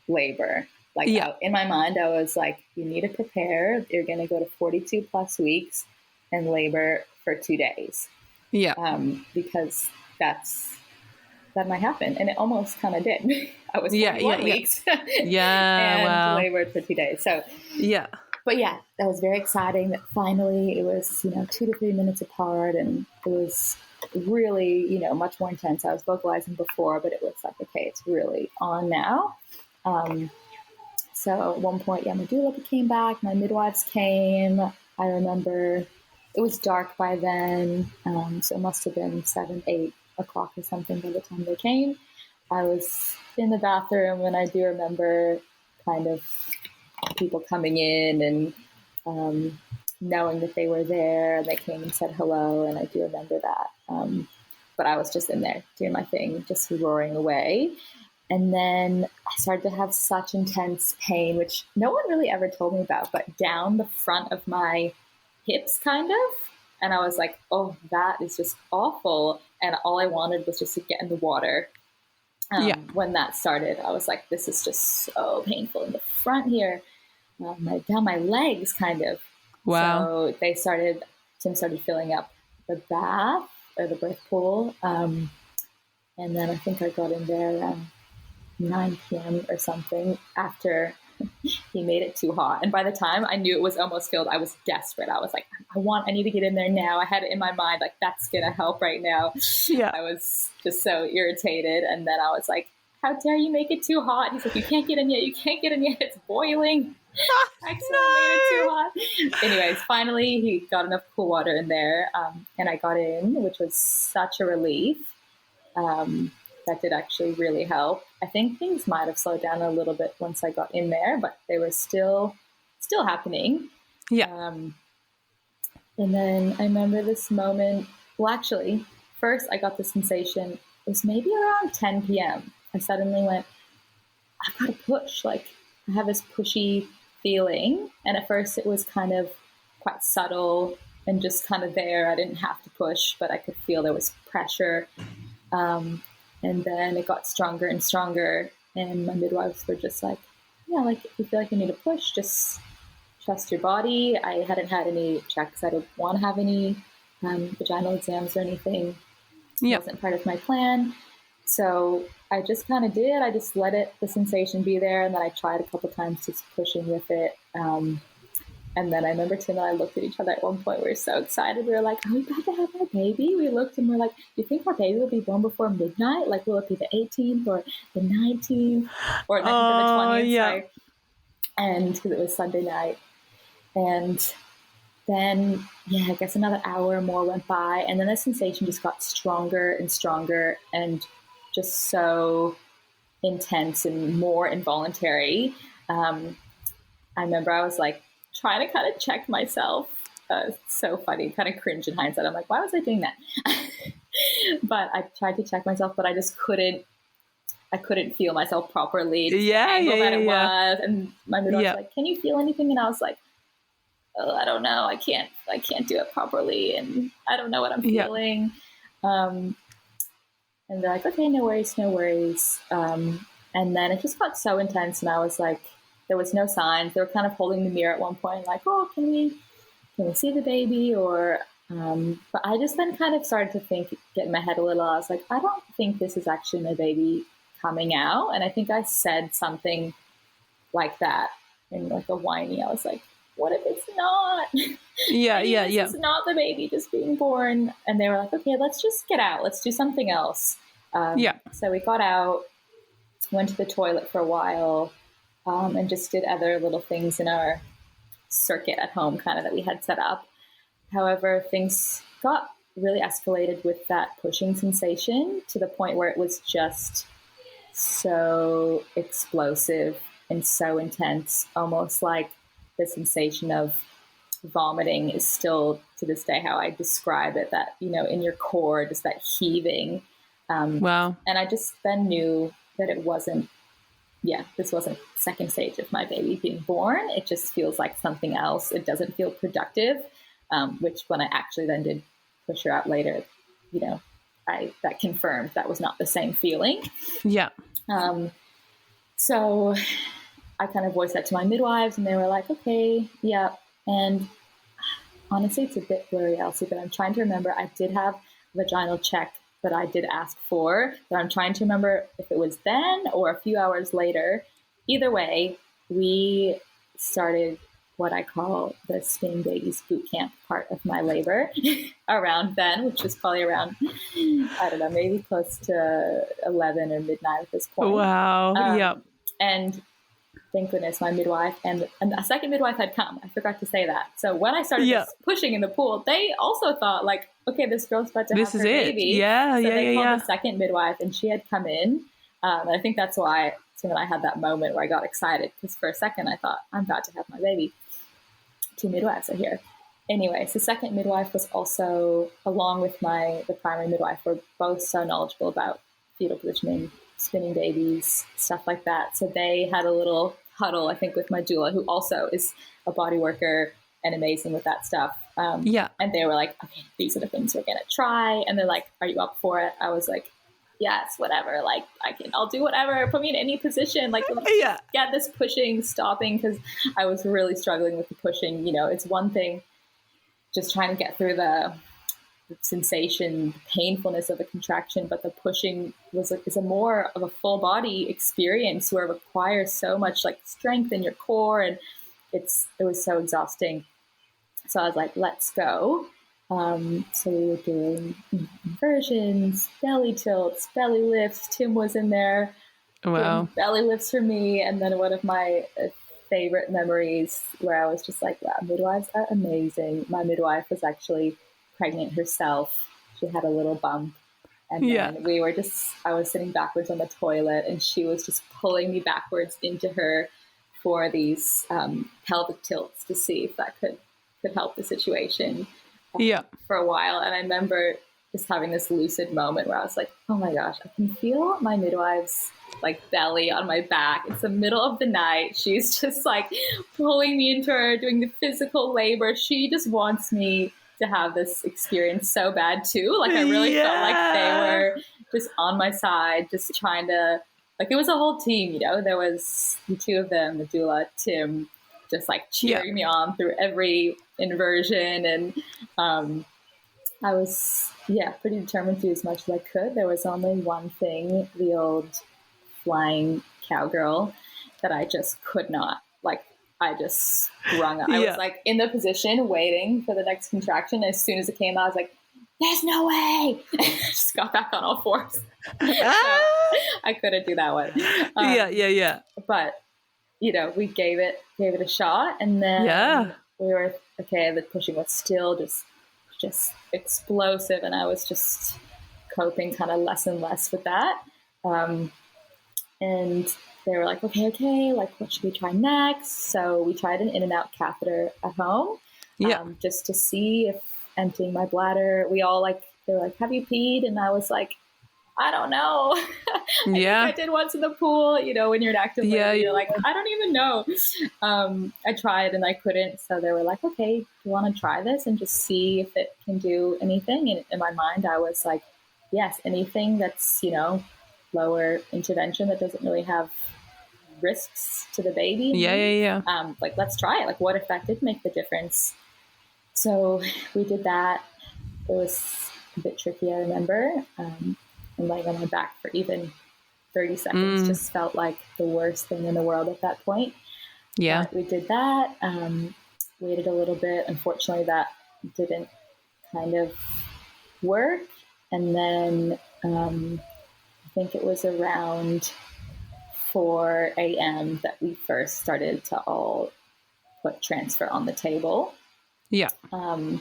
labor. Like in my mind, I was like, you need to prepare. You're going to go to 42 plus weeks and labor for 2 days. Because that might happen. And it almost kind of did. I was 41 weeks and labored for 2 days. So, but that was very exciting that finally it was, 2 to 3 minutes apart, and it was really, much more intense. I was vocalizing before, but it was like, okay, it's really on now. So at one point, my doula came back, my midwives came. I remember it was dark by then, so it must have been 7, 8 o'clock or something by the time they came. I was in the bathroom, and I do remember kind of people coming in and knowing that they were there, and they came and said hello, and I do remember that. But I was just in there doing my thing, just roaring away. And then I started to have such intense pain, which no one really ever told me about, but down the front of my hips kind of. And I was like, oh, that is just awful. And all I wanted was just to get in the water. When that started, I was like, this is just so painful in the front here, down my legs kind of. Wow. So Tim started filling up the bath or the birth pool. And then I think I got in there around 9 p.m. or something after he made it too hot. And by the time I knew it was almost filled, I was desperate. I was like, I need to get in there now. I had it in my mind, like, that's going to help right now. I was just so irritated. And then I was like, how dare you make it too hot? He's like, you can't get in yet. It's boiling. I made it too hot. Anyways, finally he got enough cool water in there. And I got in, which was such a relief. That did actually really help. I think things might have slowed down a little bit once I got in there, but they were still happening. And then I remember this moment. Well, actually, first I got the sensation, it was maybe around 10 p.m. I suddenly went, I've got to push. Like, I have this pushy feeling. And at first it was kind of quite subtle and just kind of there. I didn't have to push, but I could feel there was pressure. And then it got stronger and stronger. And my midwives were just like, yeah, like, if you feel like you need to push, just trust your body. I hadn't had any checks. I didn't want to have any vaginal exams or anything. It wasn't part of my plan. So I just kind of did. I just let the sensation be there. And then I tried a couple times just pushing with it. And then I remember Tim and I looked at each other at one point. We were so excited. We were like, are we about to have our baby? We looked and we're like, do you think our baby will be born before midnight? Like, will it be the 18th or the 19th or the 20th? Yeah. Sorry. And because it was Sunday night. And then, I guess another hour or more went by. And then the sensation just got stronger and stronger and just so intense and more involuntary. I remember I was like trying to kind of check myself. It's so funny, kind of cringe in hindsight. I'm like, why was I doing that? But I tried to check myself, but I just couldn't feel myself properly. It was. And my midwife was like, can you feel anything? And I was like, oh, I don't know. I can't do it properly. And I don't know what I'm feeling. And they're like, okay, no worries. And then it just got so intense. And I was like, there was no signs. They were kind of holding the mirror at one point, like, oh, can we see the baby? Or, but I just then kind of started to get in my head a little. I was like, I don't think this is actually my baby coming out. And I think I said something like that in like a whiny. I was like, what if it's not? It's not the baby just being born. And they were like, okay, let's just get out. Let's do something else. So we got out, went to the toilet for a while, and just did other little things in our circuit at home kind of that we had set up. However, things got really escalated with that pushing sensation to the point where it was just so explosive and so intense, almost like the sensation of vomiting is still to this day how I describe it, that, in your core, just that heaving. Wow. And I just then knew that it wasn't, this wasn't second stage of my baby being born. It just feels like something else. It doesn't feel productive, which when I actually then did push her out later, that confirmed that was not the same feeling. Yeah. So I kind of voiced that to my midwives and they were like, okay, yeah. And honestly, it's a bit blurry, Elsie, but I'm trying to remember. I did have a vaginal check that I did ask for, but I'm trying to remember if it was then or a few hours later. Either way, we started what I call the spinning babies boot camp part of my labor around then, which was probably around, I don't know, maybe close to 11 or midnight at this point. Wow. And thank goodness my midwife and a second midwife had come. I forgot to say that. So when I started just pushing in the pool, they also thought like, okay, this girl's about to have her baby. So they called the second midwife and she had come in. And I think that's why Tim and I had that moment where I got excited, because for a second I thought, I'm about to have my baby. 2 midwives are here. Anyway, so second midwife was also, along with the primary midwife, were both so knowledgeable about fetal positioning, spinning babies, stuff like that. So they had a little huddle, I think, with my doula, who also is a body worker and amazing with that stuff. And they were like, okay, these are the things we're going to try. And they're like, are you up for it? I was like, yes, whatever. Like, I'll do whatever. Put me in any position. Like, get this pushing, stopping, because I was really struggling with the pushing. It's one thing just trying to get through the sensation, the painfulness of the contraction, but the pushing is a more of a full body experience where it requires so much like strength in your core, and it was so exhausting. So I was like, let's go. So we were doing inversions, belly tilts, belly lifts. Tim was in there. Wow. Belly lifts for me. And then one of my favorite memories where I was just like, wow, midwives are amazing. My midwife was actually pregnant herself. She had a little bump. And then I was sitting backwards on the toilet and she was just pulling me backwards into her for these pelvic tilts to see if that could help the situation for a while. And I remember just having this lucid moment where I was like, oh my gosh, I can feel my midwife's like belly on my back. It's the middle of the night. She's just like pulling me into her, doing the physical labor. She just wants me to have this experience so bad too. Like I really felt like they were just on my side, just trying to, like it was a whole team, you know, there was the two of them, the doula, Tim, just like cheering me on through every inversion. And I was, pretty determined to do as much as I could. There was only one thing, the old flying cowgirl, that I just could not, like, I just sprung up. I was like in the position waiting for the next contraction. As soon as it came out, I was like, there's no way. Just got back on all fours. So I couldn't do that one. But, you know, we gave it a shot, and then we were, okay, the pushing was still just explosive, and I was just coping kind of less and less with that. And they were like, okay, like what should we try next? So we tried an in and out catheter at home, just to see if emptying my bladder, they were like, have you peed? And I was like, I don't know. I did once in the pool, you know, when you're an active labor, you're like, I don't even know. I tried and I couldn't. So they were like, okay, do you want to try this and just see if it can do anything? And in my mind, I was like, yes, anything that's, you know, lower intervention that doesn't really have risks to the baby. Like, let's try it. Like, what if that did make the difference? So we did that. It was a bit tricky, I remember. And laying on my back for even 30 seconds just felt like the worst thing in the world at that point. But we did that, waited a little bit. Unfortunately, that didn't kind of work. And then I think it was around 4 a.m. that we first started to all put transfer on the table. I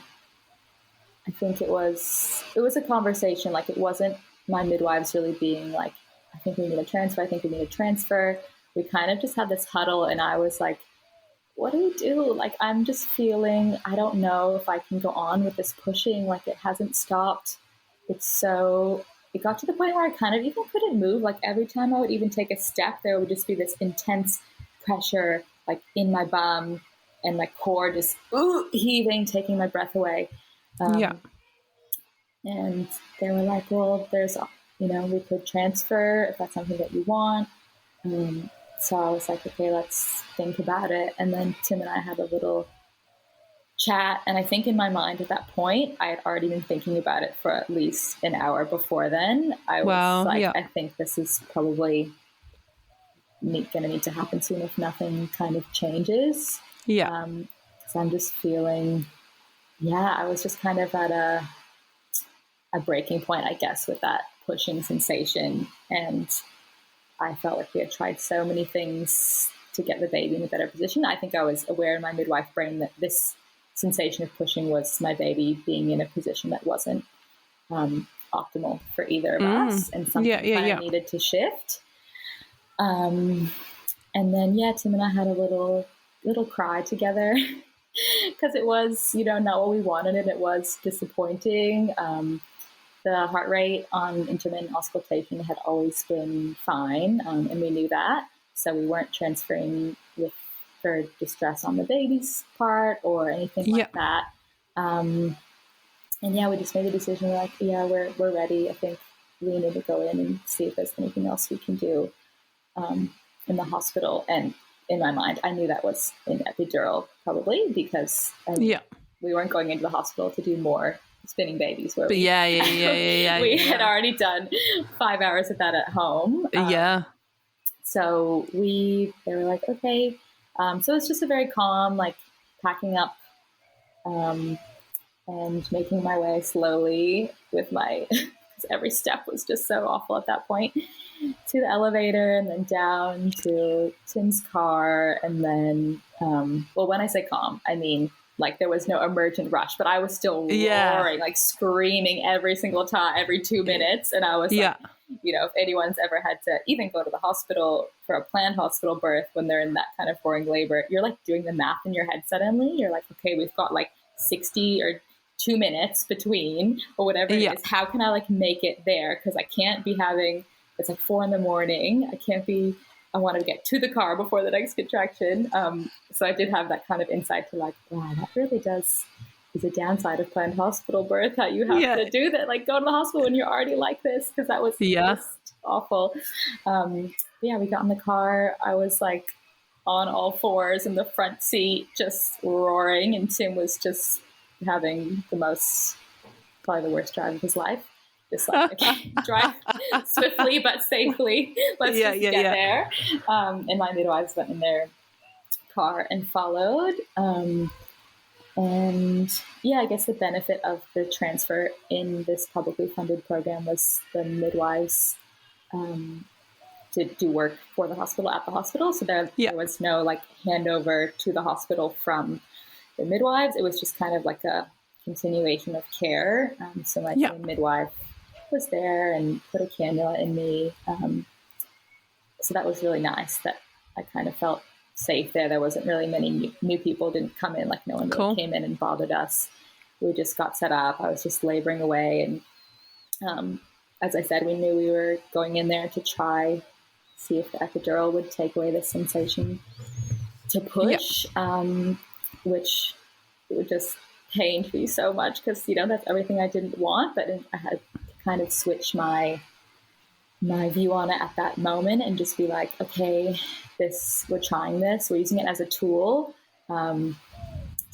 think it was a conversation. Like, it wasn't my midwives really being like, I think we need a transfer. We kind of just had this huddle, and I was like, what do we do? Like, I'm just feeling, I don't know if I can go on with this pushing. Like, it hasn't stopped. It got to the point where I kind of even couldn't move. Like, every time I would even take a step, there would just be this intense pressure, like in my bum, and my core just heaving, taking my breath away. And they were like, well, there's, you know, we could transfer if that's something that you want. So I was like, okay, let's think about it. And then Tim and I had a little chat. And I think in my mind at that point, I had already been thinking about it for at least an hour before then. I was I think this is probably going to need to happen soon if nothing kind of changes. So I'm just feeling, I was just kind of at a breaking point, I guess, with that pushing sensation. And I felt like we had tried so many things to get the baby in a better position. I think I was aware in my midwife brain that this sensation of pushing was my baby being in a position that wasn't optimal for either of us, and something kind of needed to shift. And then, Tim and I had a little cry together because it was, you know, not what we wanted, and it was disappointing. The heart rate on intermittent auscultation had always been fine, and we knew that. So we weren't transferring for distress on the baby's part or anything like that. And we just made the decision, like, we're ready. I think we need to go in and see if there's anything else we can do in the hospital. And in my mind, I knew that was an epidural probably, because we weren't going into the hospital to do more spinning babies. Where we had already done 5 hours of that at home. So they were like, okay. So it's just a very calm, like, packing up and making my way slowly with my, because every step was just so awful at that point, to the elevator, and then down to Tim's car. And then, when I say calm, I mean, like, there was no emergent rush, but I was still roaring, like screaming every single time, every 2 minutes. And I was like, you know, if anyone's ever had to even go to the hospital for a planned hospital birth when they're in that kind of roaring labor, you're like doing the math in your head suddenly. You're like, okay, we've got like 60 or 2 minutes between or whatever it is. How can I like make it there? Because I can't be having, it's like 4 a.m. I want to get to the car before the next contraction. So I did have that kind of insight to like, wow, that really is a downside of planned hospital birth, how you have to do that, like go to the hospital when you're already like this, because that was just awful. We got in the car. I was like on all fours in the front seat, just roaring, and Tim was just having probably the worst drive of his life. Just like, okay, drive swiftly but safely. Let's just get there. And my midwives went in their car and followed. I guess the benefit of the transfer in this publicly funded program was the midwives did do work for the hospital at the hospital. So there was no like handover to the hospital from the midwives. It was just kind of like a continuation of care. So my midwife was there and put a cannula in me. So that was really nice that I kind of felt safe there. There wasn't really many new people didn't come in, like no one really came in and bothered us. We just got set up. I was just laboring away. And as I said, we knew we were going in there to try see if the epidural would take away the sensation to push, which would just pained me so much because, that's everything I didn't want. But I had to kind of switch my view on it at that moment and just be like, okay, we're trying this. We're using it as a tool. It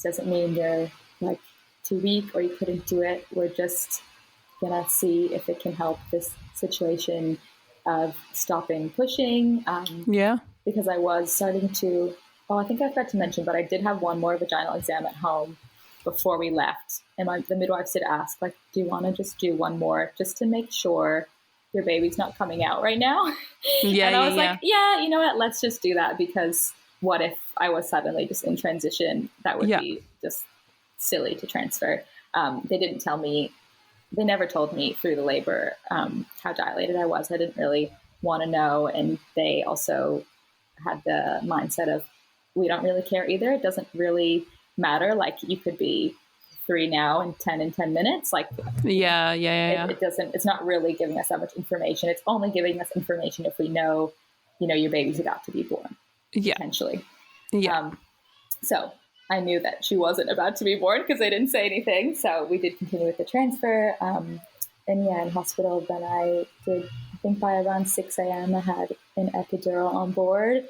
doesn't mean you're like too weak or you couldn't do it. We're just going to see if it can help this situation of stopping pushing. Because I was starting to, I think I forgot to mention, but I did have one more vaginal exam at home before we left. And the midwives did ask, like, do you want to just do one more just to make sure your baby's not coming out right now? And I was like, you know what, let's just do that, because what if I was suddenly just in transition? That would be just silly to transfer. They never told me through the labor how dilated I was. I didn't really want to know. And they also had the mindset of, we don't really care either. It doesn't really matter. Like, you could be 3 now and 10 in 10 minutes. Like, it doesn't, it's not really giving us that much information. It's only giving us information if we know, your baby's about to be born, potentially. So I knew that she wasn't about to be born because they didn't say anything. So we did continue with the transfer. In hospital, then I think by around 6 a.m. I had an epidural on board.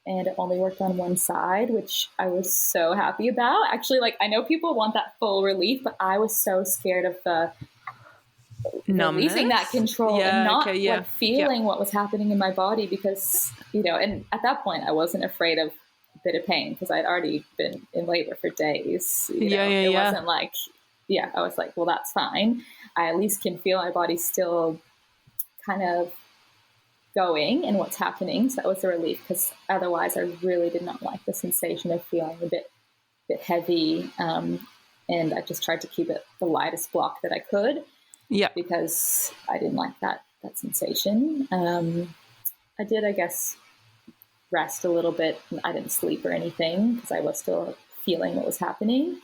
And it only worked on one side, which I was so happy about. Actually, like, I know people want that full relief, but I was so scared of the releasing that control and not feeling what was happening in my body, because, and at that point I wasn't afraid of a bit of pain because I'd already been in labor for days. It wasn't like, I was like, well, that's fine. I at least can feel my body still kind of going and what's happening. So that was a relief, because otherwise I really did not like the sensation of feeling a bit heavy. And I just tried to keep it the lightest block that I could. Because I didn't like that sensation. I did, I guess, rest a little bit. I didn't sleep or anything because I was still feeling what was happening.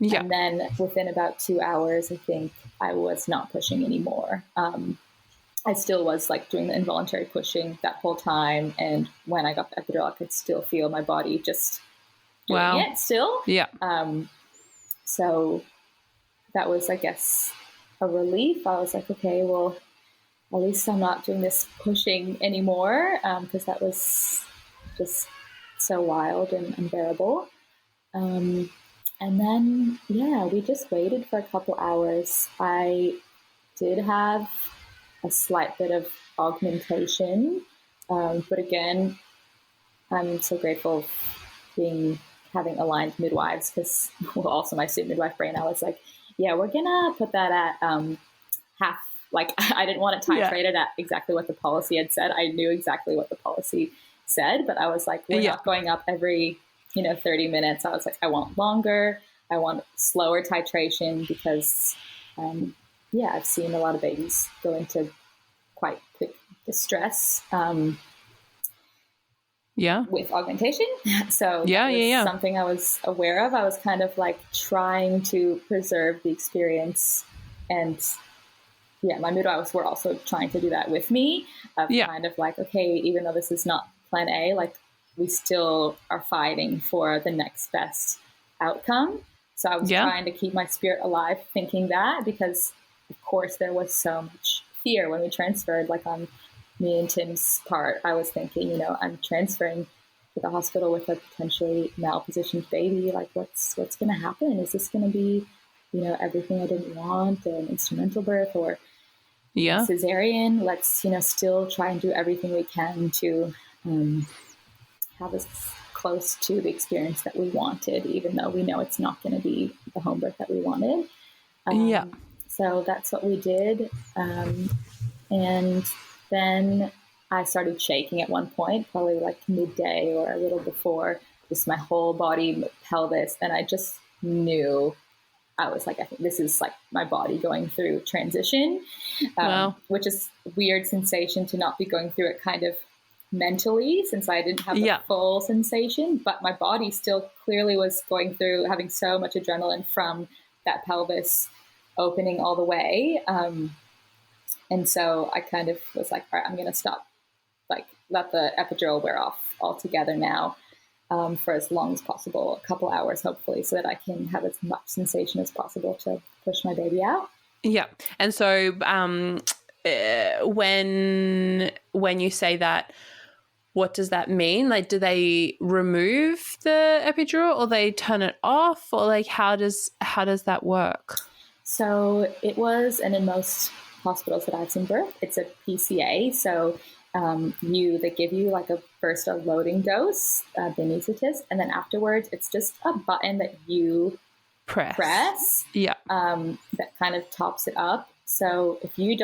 And then within about 2 hours, I think I was not pushing anymore. I still was like doing the involuntary pushing that whole time. And when I got the epidural, I could still feel my body just doing it still. So that was, I guess, a relief. I was like, okay, well, at least I'm not doing this pushing anymore, because that was just so wild and unbearable. And then, we just waited for a couple hours. I did have a slight bit of augmentation, but again, I'm so grateful having aligned midwives, because also my student midwife brain, I was like, we're gonna put that at half. Like, I didn't want it titrated at exactly what the policy had said. I knew exactly what the policy said, but I was like, we're not going up every 30 minutes. I was like, I want longer. I want slower titration, because I've seen a lot of babies go into quite quick distress. Yeah. with augmentation. So Yeah, that was yeah. something I was aware of. I was kind of like trying to preserve the experience, and my midwives were also trying to do that with me, of kind of like, okay, even though this is not plan A, like we still are fighting for the next best outcome. So I was trying to keep my spirit alive, thinking that, because of course there was so much fear when we transferred, like on me and Tim's part. I was thinking, you know, I'm transferring to the hospital with a potentially malpositioned baby. Like what's going to happen? Is this going to be, you know, everything I didn't want, an instrumental birth or cesarean? Let's, you know, still try and do everything we can to have us close to the experience that we wanted, even though we know it's not going to be the home birth that we wanted. So that's what we did. And then I started shaking at one point, probably like midday or a little before, just my whole body, pelvis. And I just knew, I was like, I think this is like my body going through transition, which is a weird sensation to not be going through it kind of mentally, since I didn't have the full sensation, but my body still clearly was going through, having so much adrenaline from that pelvis opening all the way. And so I kind of was like, all right, I'm going to stop, like let the epidural wear off altogether now, for as long as possible, a couple hours, hopefully, so that I can have as much sensation as possible to push my baby out. Yeah. And so when you say that, what does that mean? Like, do they remove the epidural or they turn it off, or like how does that work? So it was, and in most hospitals that I've seen birth, it's a PCA. So they give you like first a loading dose, the anesthetist, and then afterwards it's just a button that you press. Yeah. That kind of tops it up. So if you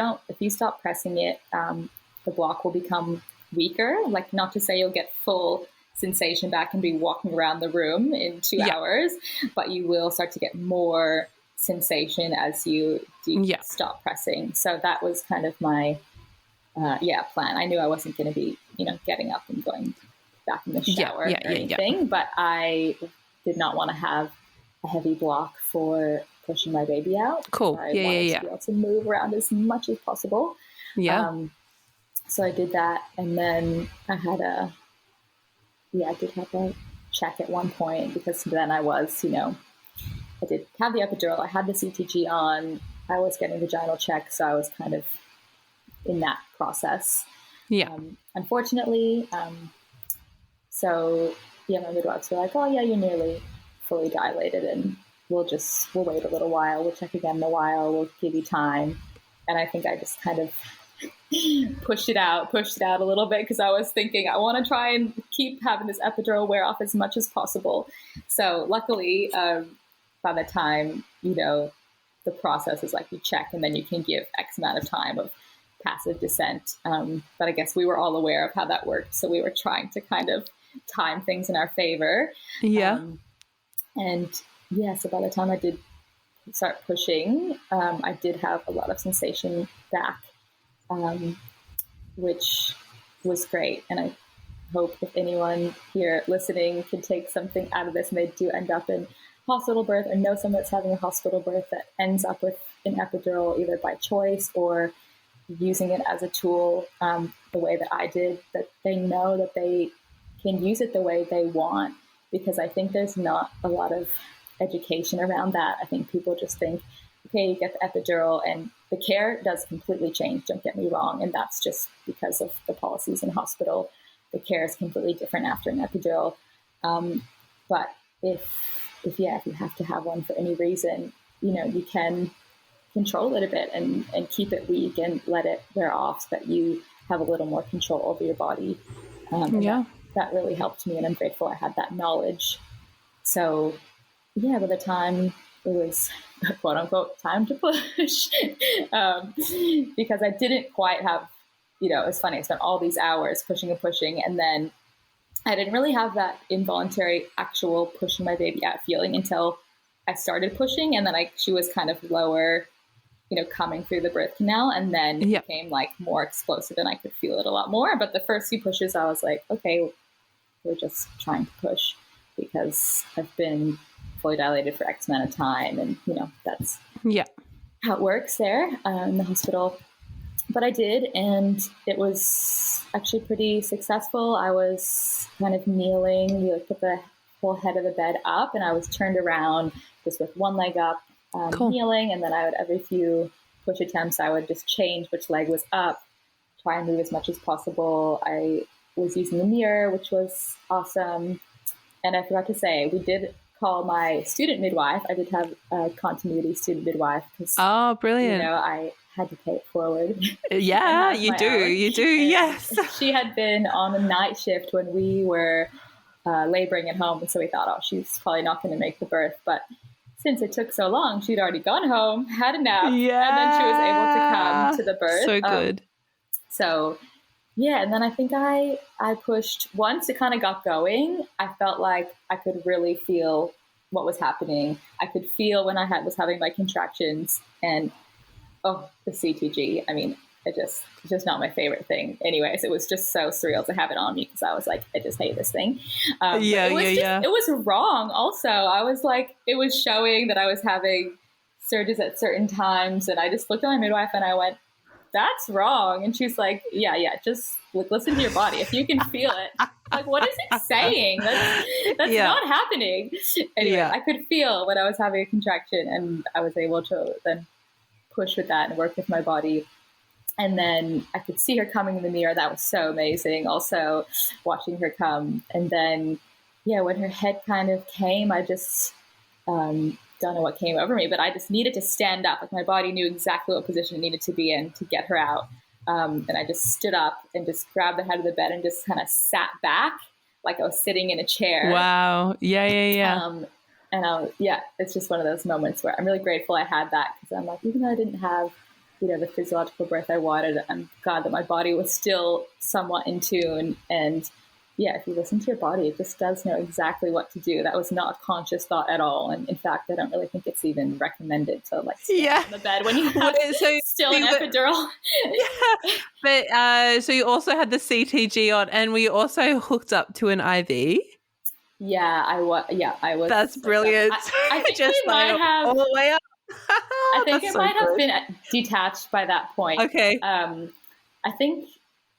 stop pressing it, the block will become weaker. Like, not to say you'll get full sensation back and be walking around the room in 2 hours, but you will start to get more sensation as you stop pressing. So that was kind of my plan. I knew I wasn't going to be, you know, getting up and going back in the shower or anything, but I did not want to have a heavy block for pushing my baby out. Cool. I wanted to be able to move around as much as possible. So I did that, and then I did have a check at one point, because then I was, you know, I did have the epidural, I had the CTG on, I was getting vaginal checks, so I was kind of in that process. Unfortunately, my midwives were like, oh yeah, you're nearly fully dilated, and we'll wait a little while, we'll check again in a while, we'll give you time. And I think I just kind of pushed it out a little bit, because I was thinking I want to try and keep having this epidural wear off as much as possible. So luckily, by the time, you know, the process is like you check and then you can give X amount of time of passive descent. But I guess we were all aware of how that worked, so we were trying to kind of time things in our favor. So by the time I did start pushing, I did have a lot of sensation back, which was great. And I hope if anyone here listening can take something out of this, and they do end up in hospital birth, or know someone that's having a hospital birth that ends up with an epidural, either by choice or using it as a tool, the way that I did, that they know that they can use it the way they want, because I think there's not a lot of education around that. I think people just think, okay, you get the epidural, and the care does completely change, don't get me wrong, and that's just because of the policies in hospital. The care is completely different after an epidural. But if you have to have one for any reason, you know, you can control it a bit and keep it weak and let it wear off, so that you have a little more control over your body. That really helped me, and I'm grateful I had that knowledge. So by the time it was quote unquote time to push, because I didn't quite have, you know, it's funny, I spent all these hours pushing, and then I didn't really have that involuntary actual pushing my baby out feeling until I started pushing, and then she was kind of lower, you know, coming through the birth canal, and then it became like more explosive, and I could feel it a lot more. But the first few pushes, I was like, okay, we're just trying to push because I've been fully dilated for X amount of time. And, that's how it works there in the hospital. But I did, and it was actually pretty successful. I was kind of kneeling. We put the whole head of the bed up, and I was turned around just with one leg up, kneeling. And then every few push attempts, I would just change which leg was up, try and move as much as possible. I was using the mirror, which was awesome. And I forgot to say, we did call my student midwife. I did have a continuity student midwife. Oh, brilliant. I had to pay it forward. Yeah, you do. Yes. She had been on a night shift when we were laboring at home. And so we thought, she's probably not going to make the birth. But since it took so long, she'd already gone home, had a nap, yeah. and then she was able to come to the birth. So good. And then I think I pushed. Once it kind of got going, I felt like I could really feel what was happening. I could feel when I was having my contractions, and the CTG. I mean, it's just not my favorite thing. Anyways, it was just so surreal to have it on me because I was like, I just hate this thing. It was wrong. Also, I was like, it was showing that I was having surges at certain times, and I just looked at my midwife and I went, that's wrong. And she's like, yeah, just listen to your body. If you can feel it, like, what is it saying? That's not happening. Anyway, I could feel when I was having a contraction, and I was able to then push with that and work with my body. And then I could see her coming in the mirror. That was so amazing. Also watching her come. And then, when her head kind of came, I just, don't know what came over me, but I just needed to stand up. Like, my body knew exactly what position it needed to be in to get her out. And I just stood up and just grabbed the head of the bed and just kind of sat back like I was sitting in a chair. Wow. Yeah. And it's just one of those moments where I'm really grateful I had that, because I'm like, even though I didn't have, the physiological birth I wanted, I'm glad that my body was still somewhat in tune. And if you listen to your body, it just does know exactly what to do. That was not a conscious thought at all. And in fact, I don't really think it's even recommended to stand on the bed when you have still an epidural. But so you also had the CTG on, and we also hooked up to an IV. Yeah, I was. That's brilliant. I think just we might have all the way up. I think it might have been detached by that point. Okay. I think,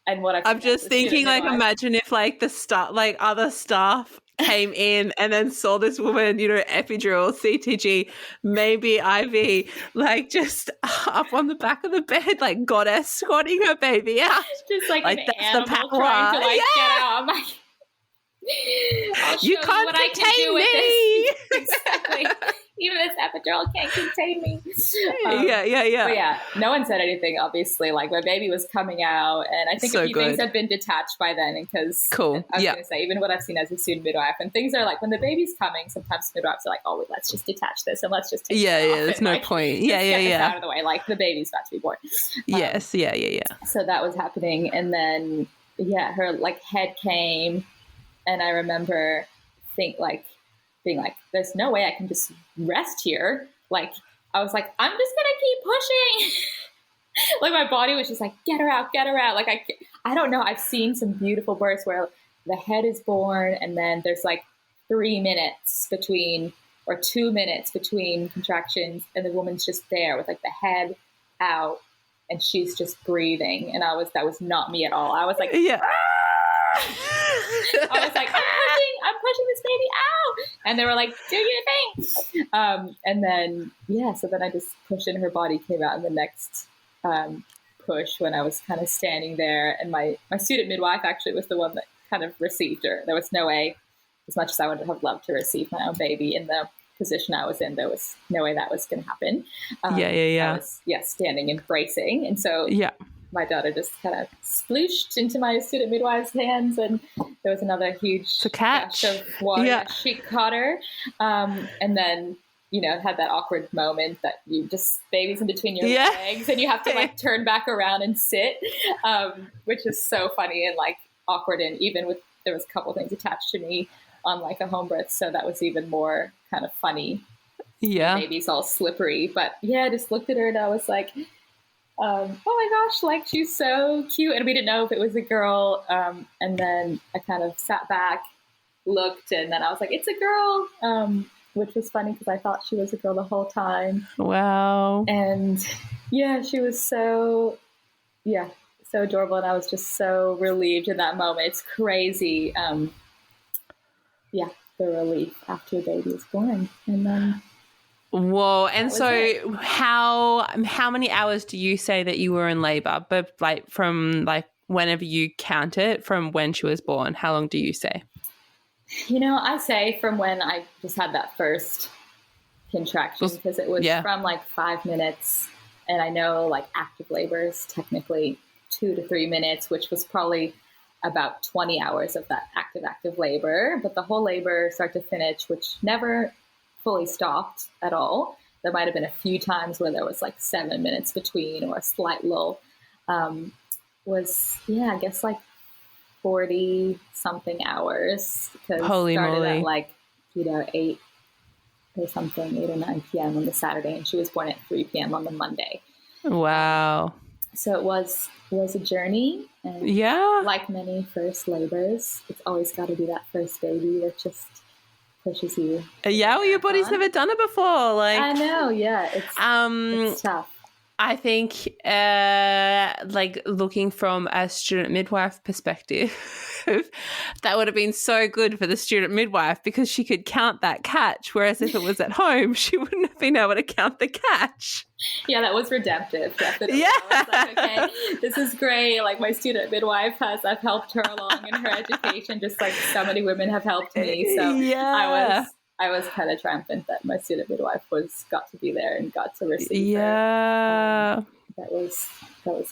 and what I'm just thinking, like, imagine if other staff came in and then saw this woman, epidural, CTG, maybe IV, like, just up on the back of the bed, like goddess squatting her baby out. Just like an that's animal the power. trying to get out. I'm like, I'll show you can't what I can do with this. Exactly. Even this epidural can't contain me. Yeah. No one said anything, obviously. Like, my baby was coming out, and I think a few things have been detached by then. Because I was going to say, even what I've seen as a student midwife, and things are like, when the baby's coming, sometimes midwives are like, oh, let's just detach this and let's just take it off. There's no point. Get this out of the way. Like, the baby's about to be born. Yes. Yeah. So that was happening. And then, her head came, and I remember being like, there's no way I can just rest here. Like, I was like, I'm just gonna keep pushing. Like, my body was just like, get her out. Like, I don't know. I've seen some beautiful births where the head is born, and then there's like 3 minutes between, or 2 minutes between contractions, and the woman's just there with like the head out, and she's just breathing. And that was not me at all. I was like, I was like, I'm pushing this baby out. And they were like, do your thing. And then, so then I just pushed in, her body came out in the next push when I was kind of standing there. And my student midwife actually was the one that kind of received her. There was no way, as much as I would have loved to receive my own baby in the position I was in, there was no way that was going to happen. I was, standing and bracing. And so my daughter just kind of splooshed into my student midwife's hands, and there was another huge gush of water. Yeah. She caught her. And then, had that awkward moment that you just, baby's in between your legs, and you have to like turn back around and sit, which is so funny and like awkward. And even there was a couple things attached to me on like a home birth, so that was even more kind of funny. Yeah. The baby's all slippery. But I just looked at her and I was like, oh my gosh, like she's so cute. And we didn't know if it was a girl. And then I kind of sat back, looked, and then I was like, it's a girl, which was funny because I thought she was a girl the whole time. Wow. And yeah, she was so adorable. And I was just so relieved in that moment. It's crazy. The relief after a baby is born. And then whoa. And so how many hours do you say that you were in labor? But like from like whenever you count it from when she was born, how long do you say? I say from when I just had that first contraction, because it was from like 5 minutes. And I know like active labor is technically 2 to 3 minutes, which was probably about 20 hours of that active labor. But the whole labor start to finish, which never fully stopped at all. There might have been a few times where there was like 7 minutes between or a slight lull, was, I guess like 40 something hours, because Holy started moly. at like 8 or something, 8 or 9 p.m. on the Saturday, and she was born at 3 p.m. on the Monday. Wow. So it was a journey, and like many first labors, it's always got to be that first baby that just pushes you. Well, your body's never done it before. Like I know, it's tough. I think, like looking from a student midwife perspective, that would have been so good for the student midwife because she could count that catch. Whereas if it was at home, she wouldn't have been able to count the catch. Yeah, that was redemptive, definitely. Yeah. I was like, okay, this is great. Like my student midwife I've helped her along in her education, just like so many women have helped me. So I was kind of triumphant that my student midwife got to be there and got to receive her. That was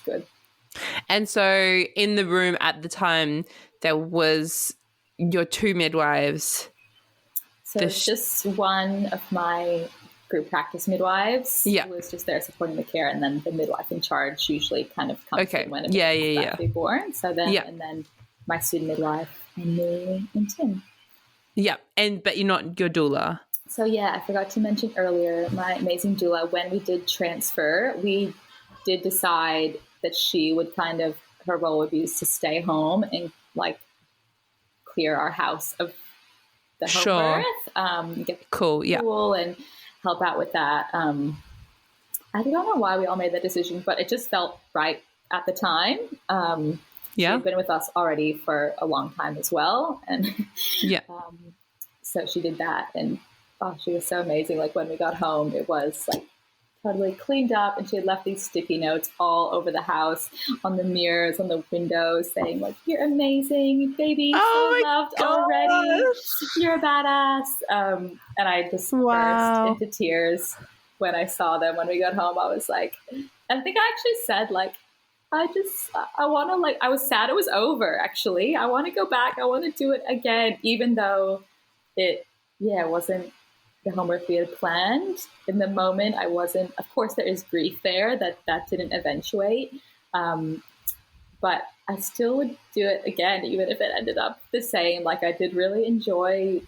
good. And so in the room at the time, there was your 2 midwives. So it's just one of my group practice midwives who was just there supporting the care, and then the midwife in charge usually kind of comes in when it's about to be born. So then and then my student midwife and me and Tim. Yeah, but you're not your doula. So I forgot to mention earlier, my amazing doula, when we did transfer, we did decide that she would her role would be to stay home and like clear our house of the home birth, get cool and help out with that. I don't know why we all made that decision, but it just felt right at the time. She'd been with us already for a long time as well. And so she did that. And she was so amazing. Like when we got home, it was like totally cleaned up, and she had left these sticky notes all over the house, on the mirrors, on the windows, saying like, "You're amazing, baby, so loved already. You're a badass." And I just burst into tears when I saw them when we got home. I was like, I think I actually said like, I want to, like, I was sad it was over, actually. I want to go back. I want to do it again, even though it wasn't the home birth we had planned. In the moment, I wasn't, of course, there is grief there that didn't eventuate. But I still would do it again, even if it ended up the same. Like, I did really enjoy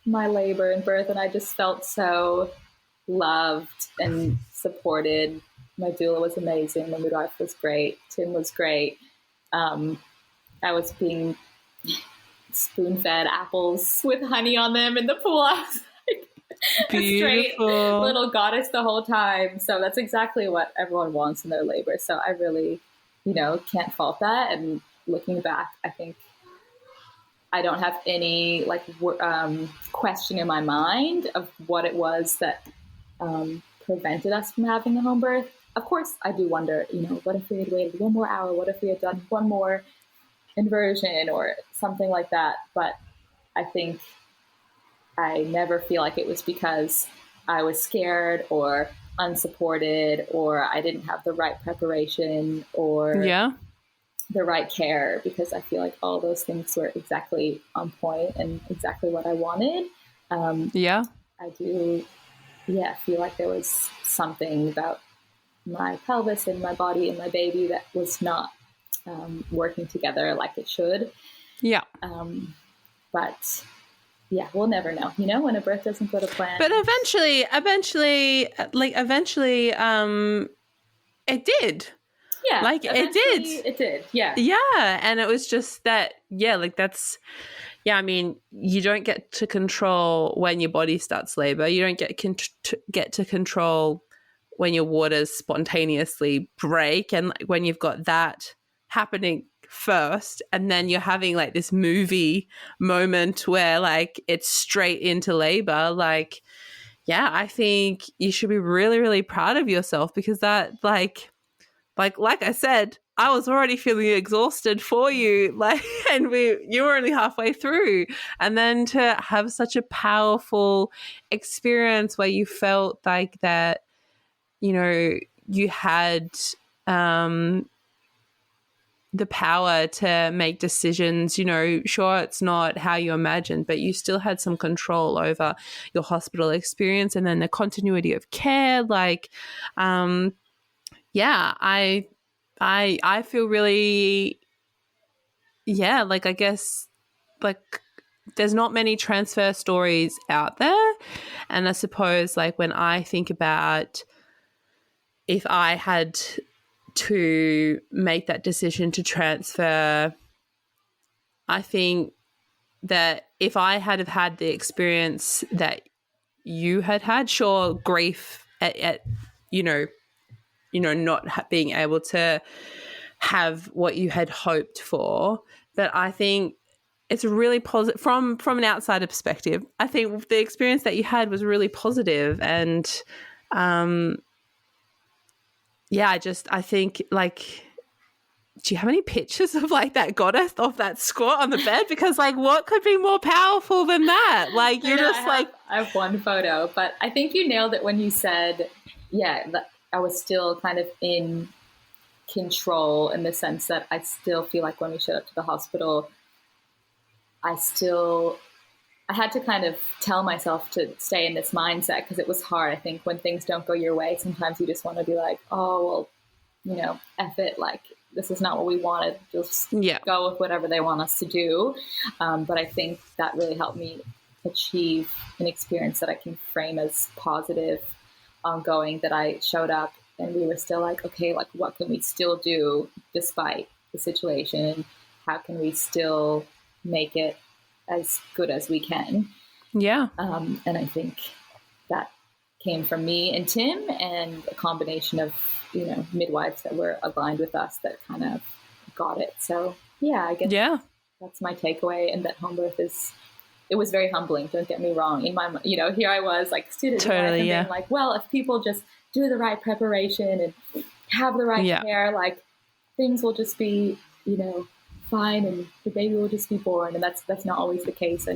my labor and birth, and I just felt so loved and supported. My doula was amazing. My midwife was great. Tim was great. I was being spoon-fed apples with honey on them in the pool. I was like a straight little goddess the whole time. So that's exactly what everyone wants in their labor. So I really, can't fault that. And looking back, I think I don't have any question in my mind of what it was that prevented us from having a home birth. Of course, I do wonder, what if we had waited 1 more hour? What if we had done 1 more inversion or something like that? But I think I never feel like it was because I was scared or unsupported, or I didn't have the right preparation or the right care, because I feel like all those things were exactly on point and exactly what I wanted. I do, feel like there was something about my pelvis and my body and my baby that was not working together like it should. But we'll never know, when a birth doesn't go to plan. But eventually, it did. Yeah, like it did. It did. Yeah. Yeah. And it was just that, yeah, like that's, yeah, I mean, you don't get to control when your body starts labor. You don't get to control when your waters spontaneously break. And like, when you've got that happening first, and then you're having like this movie moment where like it's straight into labor, like, yeah, I think you should be really, really proud of yourself, because that like I said, I was already feeling exhausted for you, like, and you were only halfway through, and then to have such a powerful experience where you felt like that, you know, you had the power to make decisions. You know, sure, it's not how you imagined, but you still had some control over your hospital experience, and then the continuity of care. Like, yeah, I feel really, yeah, like I guess like there's not many transfer stories out there. And I suppose like when I think about if I had to make that decision to transfer, I think that if I had have had the experience that you had, sure, grief at not being able to have what you had hoped for. But I think it's really positive from an outsider perspective. I think the experience that you had was really positive, and yeah, I think like, do you have any pictures of like that goddess of that squat on the bed? Because like, what could be more powerful than that? Like, you're I have one photo, but I think you nailed it when you said, yeah, that I was still kind of in control, in the sense that I still feel like when we showed up to the hospital, I had to kind of tell myself to stay in this mindset, because it was hard. I think when things don't go your way, sometimes you just want to be like, oh, well, you know, F it, like, this is not what we wanted. Just go with whatever they want us to do. But I think that really helped me achieve an experience that I can frame as positive, ongoing, that I showed up and we were still like, okay, like, what can we still do despite the situation? How can we still make it as good as we can? Yeah. And I think that came from me and Tim, and a combination of, you know, midwives that were aligned with us that kind of got it. So yeah, I guess that's my takeaway. And that home birth it was very humbling. Don't get me wrong. In my, you know, here I was like student totally, being like, well, if people just do the right preparation and have the right care, like things will just be, you know, fine, and the baby will just be born. And that's not always the case. I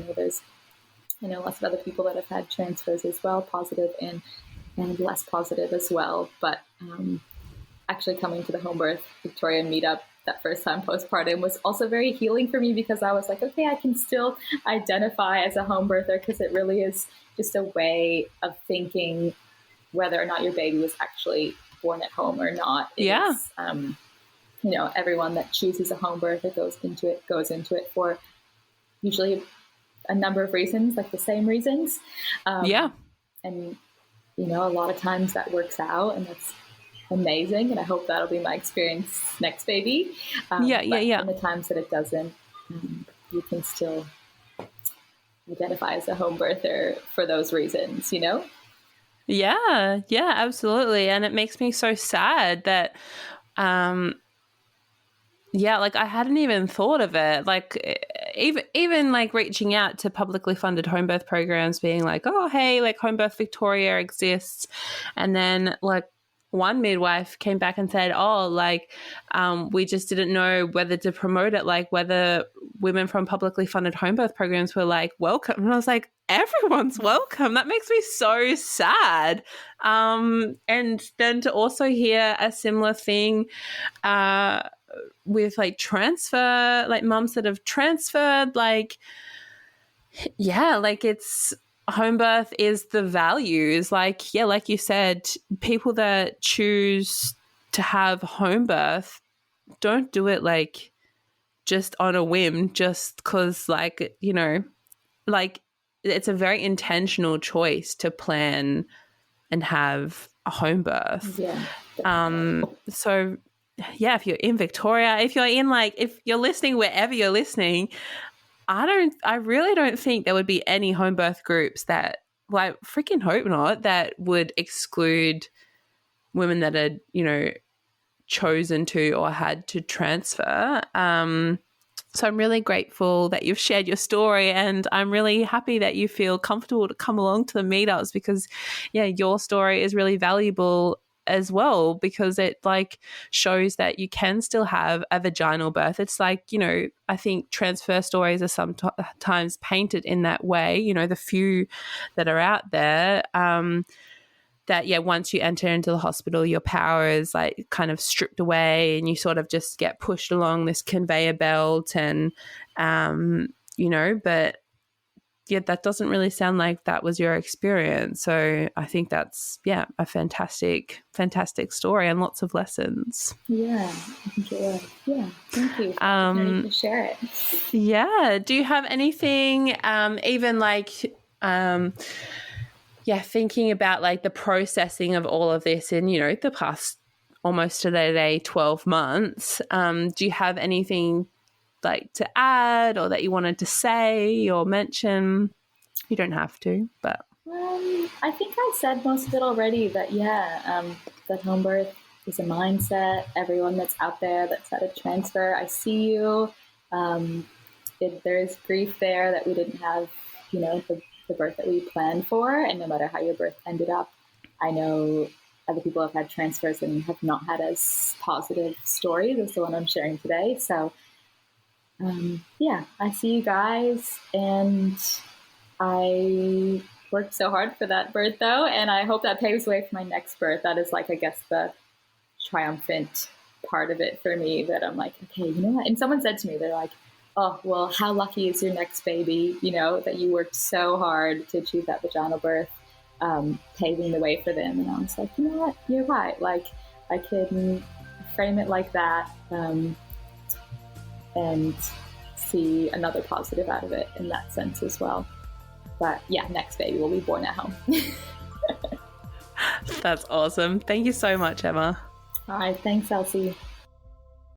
know lots of other people that have had transfers as well, positive and less positive as well. But actually coming to the Home Birth Victoria meetup that first time postpartum was also very healing for me, because I was like, okay, I can still identify as a home birther, because it really is just a way of thinking whether or not your baby was actually born at home or not. It's, you know, everyone that chooses a home birth that goes into it for usually a number of reasons, like the same reasons. And, you know, a lot of times that works out, and that's amazing. And I hope that'll be my experience next baby. And the times that it doesn't, you can still identify as a home birther for those reasons, you know? Yeah, absolutely. And it makes me so sad that, like I hadn't even thought of it. Like even like reaching out to publicly funded home birth programs, being like, oh, hey, like Home Birth Victoria exists. And then like one midwife came back and said, oh, like we just didn't know whether to promote it, like whether women from publicly funded home birth programs were like welcome. And I was like, everyone's welcome. That makes me so sad. And then to also hear a similar thing with like transfer, like mums that have transferred, like, yeah, like it's home birth is the values. Like, yeah, like you said, people that choose to have home birth don't do it like just on a whim, just because like, you know, like it's a very intentional choice to plan and have a home birth. Yeah. So if you're in Victoria, if you're in if you're listening wherever you're listening, I really don't think there would be any home birth groups that, freaking hope not, that would exclude women that had, chosen to or had to transfer. So I'm really grateful that you've shared your story, and I'm really happy that you feel comfortable to come along to the meetups because, your story is really valuable as well because it shows that you can still have a vaginal birth. It's I think transfer stories are sometimes painted in that way, the few that are out there, that once you enter into the hospital, your power is kind of stripped away and you sort of just get pushed along this conveyor belt and but that doesn't really sound like that was your experience. So I think that's a fantastic story and lots of lessons. Yeah, I think it was. Yeah, thank you for share it. Yeah. Do you have anything even thinking about the processing of all of this in, the past almost to the day 12 months, do you have anything to add or that you wanted to say or mention? You don't have to, but. I think I said most of it already, that that home birth is a mindset. Everyone that's out there that's had a transfer, I see you. There's grief there that we didn't have, the birth that we planned for, and no matter how your birth ended up, I know other people have had transfers and have not had as positive stories as the one I'm sharing today. So I see you guys, and I worked so hard for that birth though, and I hope that paves the way for my next birth. That is I guess the triumphant part of it for me, that I'm okay, you know what? And someone said to me, they're oh, well, how lucky is your next baby, that you worked so hard to achieve that vaginal birth, paving the way for them. And I was you know what, you're right. I can frame it like that, and see another positive out of it in that sense as well. But next baby will be born at home. That's awesome. Thank you so much, Emma. All right. Thanks, Elsie.